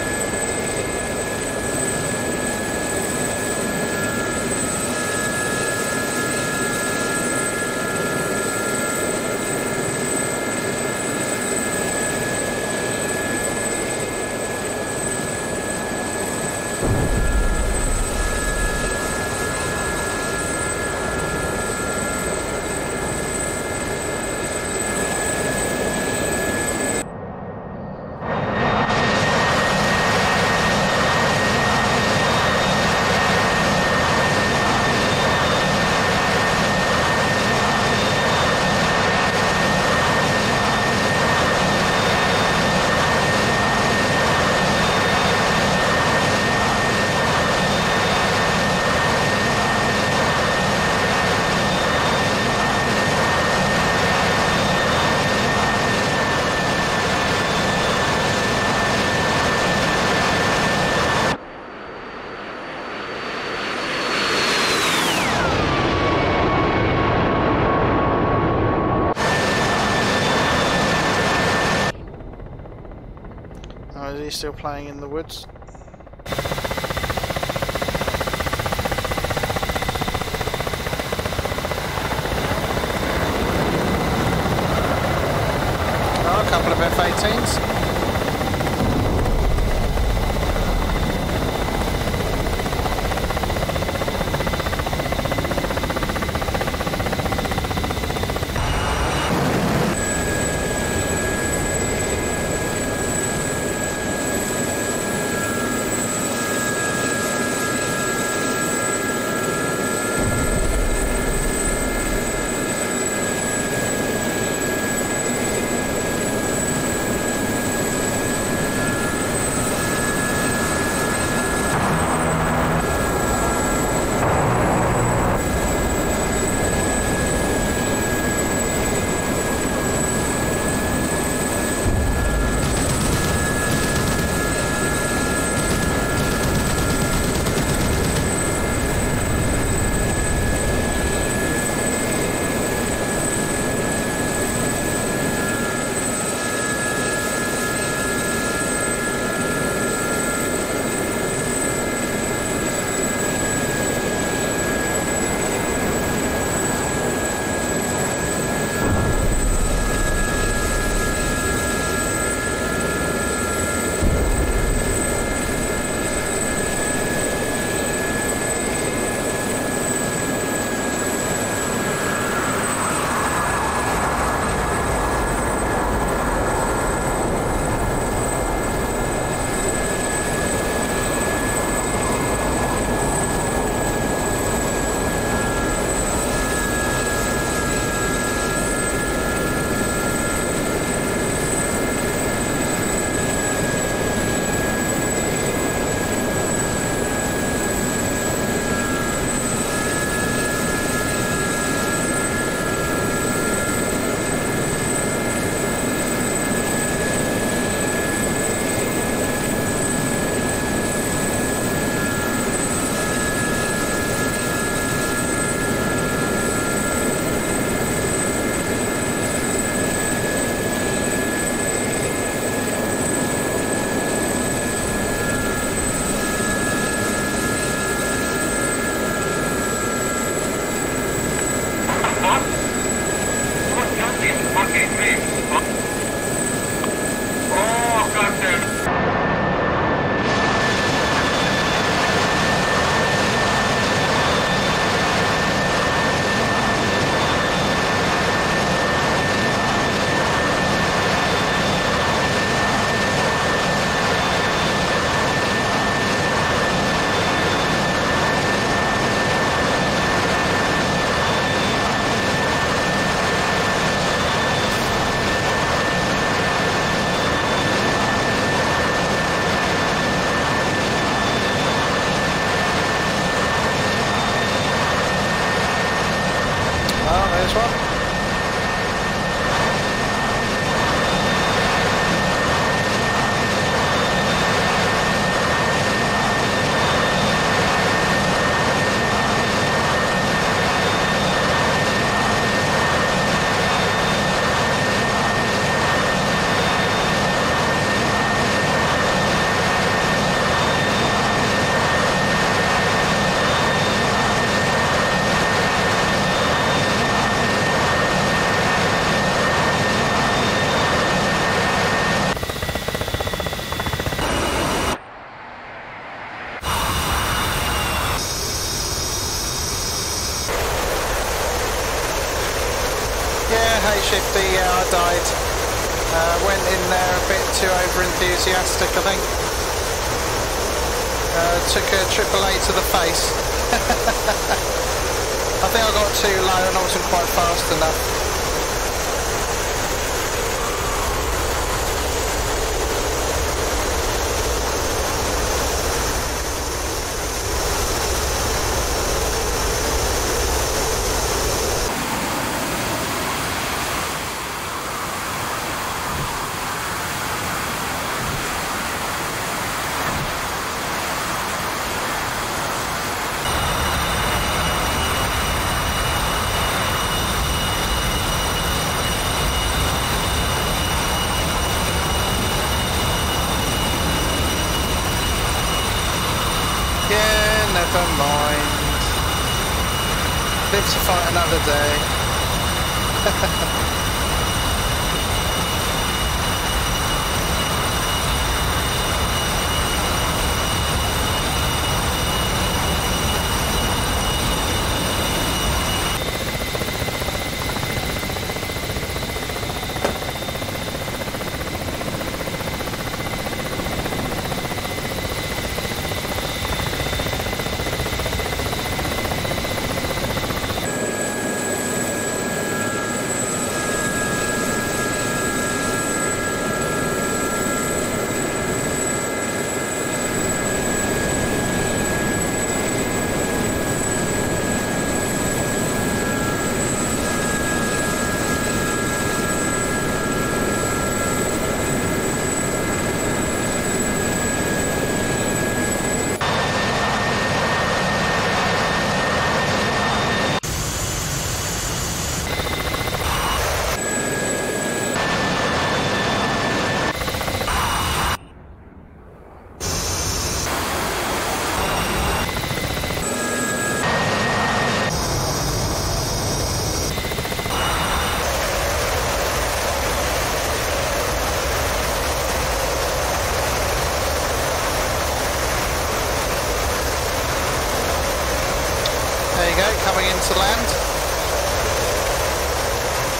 S1: Oh, is he still playing in the woods? Oh, a couple of F-18s. Yeah, I died. Went in there a bit too over-enthusiastic, I think. Took a AAA to the face. I think I got too low and I wasn't quite fast enough. Never mind. Live to fight another day. Coming into land.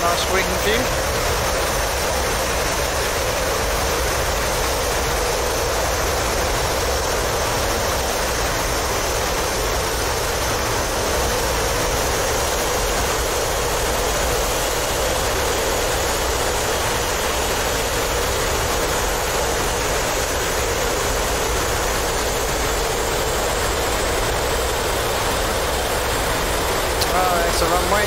S1: Nice wing view. Oh, there's the runway.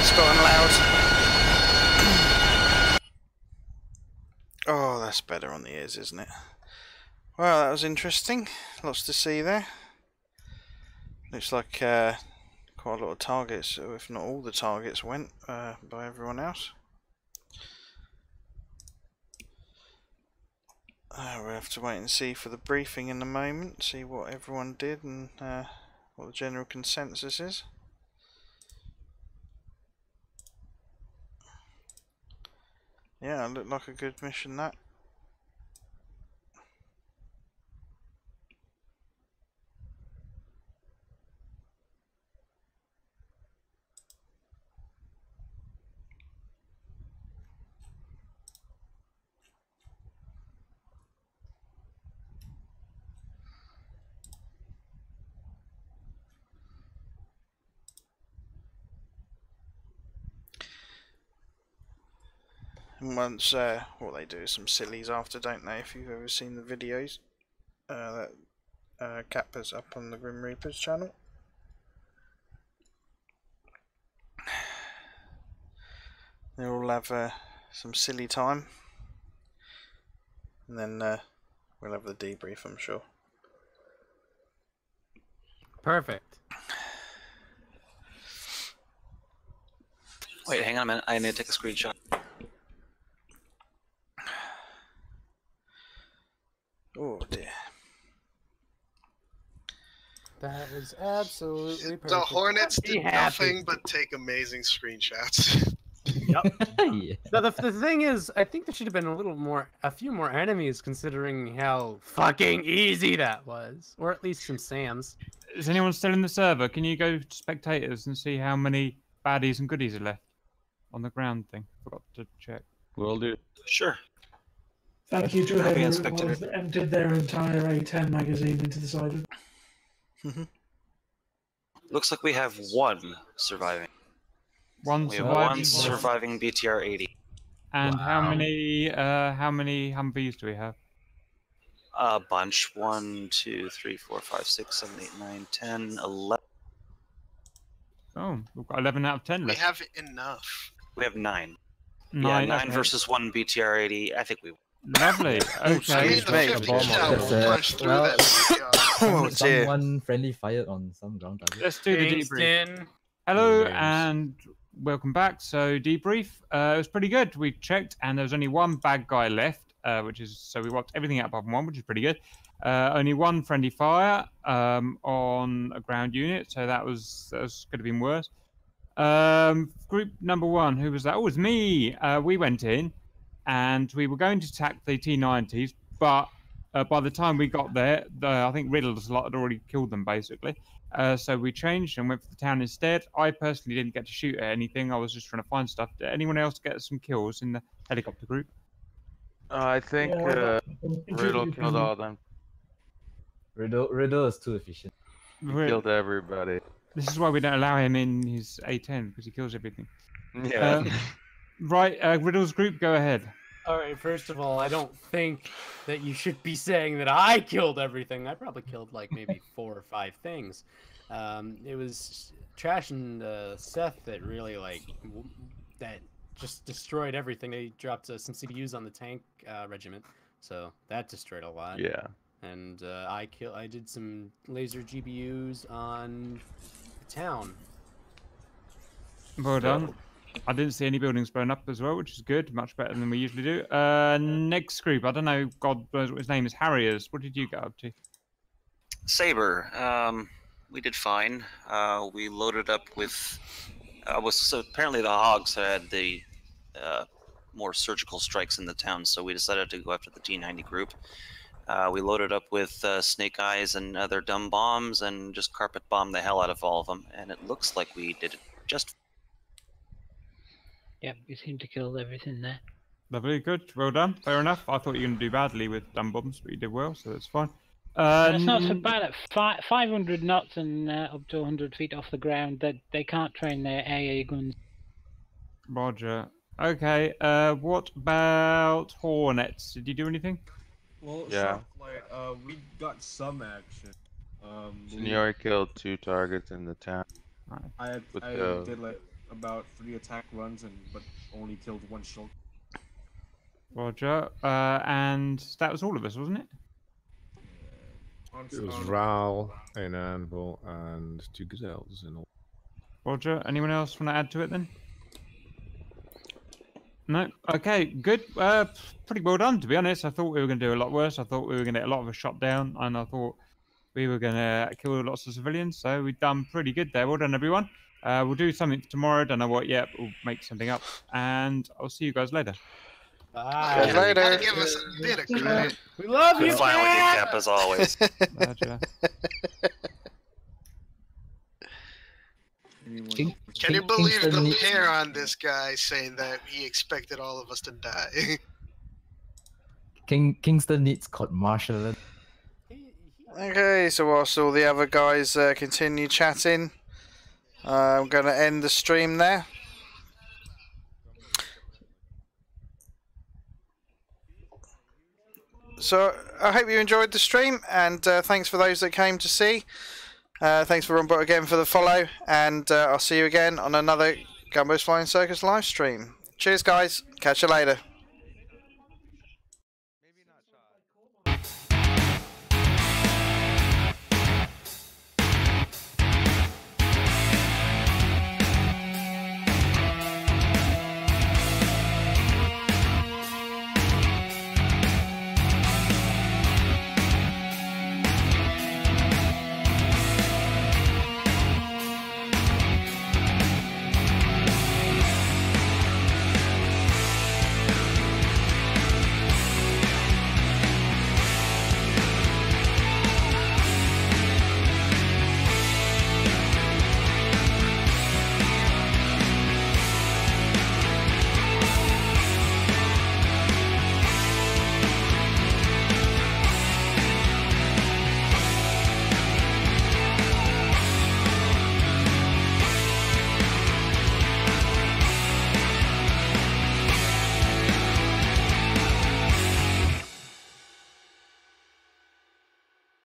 S1: that's gotten loud. Oh, that's better on the ears, isn't it? Well, that was interesting. Lots to see there. Looks like quite a lot of targets, if not all the targets, went by everyone else. We'll have to wait and see for the briefing in a moment, see what everyone did and what the general consensus is. Yeah, it looked like a good mission, that. And once, what they do is some sillies after, don't they? If you've ever seen the videos that Kappa's up on the Grim Reaper's channel. They'll all have some silly time, and then we'll have the debrief, I'm sure.
S8: Perfect.
S17: Wait, hang on a minute. I need to take a screenshot.
S1: Oh dear.
S8: That was absolutely perfect.
S19: The Hornets did nothing but take amazing screenshots.
S8: Yep. Now, the thing is, I think there should have been a few more enemies, considering how fucking easy that was, or at least some Sams.
S3: Is anyone still in the server? Can you go to spectators and see how many baddies and goodies are left on the ground thing? Forgot to check.
S9: Will do.
S17: Sure.
S4: Thank you to whoever that emptied their entire A10 magazine into the side of it.
S17: Looks like we have one surviving.
S3: One
S17: surviving BTR 80.
S3: And how many Humvees do we have?
S17: A bunch. 1, 2, 3, 4, 5, 6, 7, 8, 9, 10, 11.
S3: Oh, we've got 11 out of 10 left.
S19: We have enough.
S17: We have 9.
S3: 9,
S17: yeah, 9
S3: okay.
S17: versus 1 BTR 80. I think we.
S3: Lovely. Okay.
S18: Someone friendly fired on some ground target.
S3: Let's do the debrief. Hello and welcome back. So debrief. It was pretty good. We checked and there was only one bad guy left, so we wiped everything out apart from one, which is pretty good. Only one friendly fire on a ground unit, so that could have been worse. Group number 1, who was that? Oh, it was me. We went in and we were going to attack the T90s, but by the time we got there, I think Riddle's lot had already killed them, basically. So we changed and went for the town instead. I personally didn't get to shoot at anything. I was just trying to find stuff. Did anyone else get some kills in the helicopter group?
S10: I think Riddle killed all of them.
S18: Riddle is too efficient.
S10: He killed everybody.
S3: This is why we don't allow him in his A10, because he kills everything.
S10: Yeah.
S3: Right, Riddle's group, go ahead.
S8: All right, first of all, I don't think that you should be saying that I killed everything. I probably killed like maybe 4 or 5 things. It was Trash and Seth that really that just destroyed everything. They dropped some CPUs on the tank regiment, so that destroyed a lot.
S10: Yeah.
S8: And I did some laser GBUs on the town.
S3: Well done. I didn't see any buildings blown up as well, which is good. Much better than we usually do. Next group, I don't know, God knows what his name is, Harriers. What did you get up to?
S17: Saber. We did fine. We loaded up with... so apparently the Hogs had the more surgical strikes in the town, so we decided to go after the T90 group. We loaded up with snake eyes and other dumb bombs and just carpet bombed the hell out of all of them, and it looks like we did it just...
S2: Yep, you seem to kill everything there.
S3: Lovely, good, well done. Fair enough. I thought you were going to do badly with dumb bombs, but you did well, so that's fine.
S2: That's not so bad. At 500 knots and up to 100 feet off the ground, they can't train their AA guns.
S3: Roger. Okay, what about Hornets? Did you do anything?
S21: Well,
S10: yeah.
S21: We got some action.
S10: Senior killed 2 targets in the town.
S21: I did like about 3 attack runs but only killed 1 short.
S3: Roger. And that was all of us, wasn't it?
S20: It was Ral, an Anvil, and 2 Gazelles in all.
S3: Roger. Anyone else want to add to it then? No? Okay, good. Pretty well done, to be honest. I thought we were going to do a lot worse. I thought we were going to get a lot of us shot down, and I thought we were going to kill lots of civilians, so we've done pretty good there. Well done, everyone. We'll do something tomorrow. Don't know what yet. We'll make something up, and I'll see you guys later.
S19: Bye.
S1: Later.
S19: Give us a bit of credit.
S8: We love you,
S17: finally get Cap as always.
S19: Can you believe the hair on this guy saying that he expected all of us to die?
S18: Kingston needs court-martial.
S1: Okay, so whilst all the other guys continue chatting, I'm going to end the stream there. So I hope you enjoyed the stream, and thanks for those that came to see. Thanks for Rumbot again for the follow, and I'll see you again on another Gumbo's Flying Circus live stream. Cheers guys, catch you later.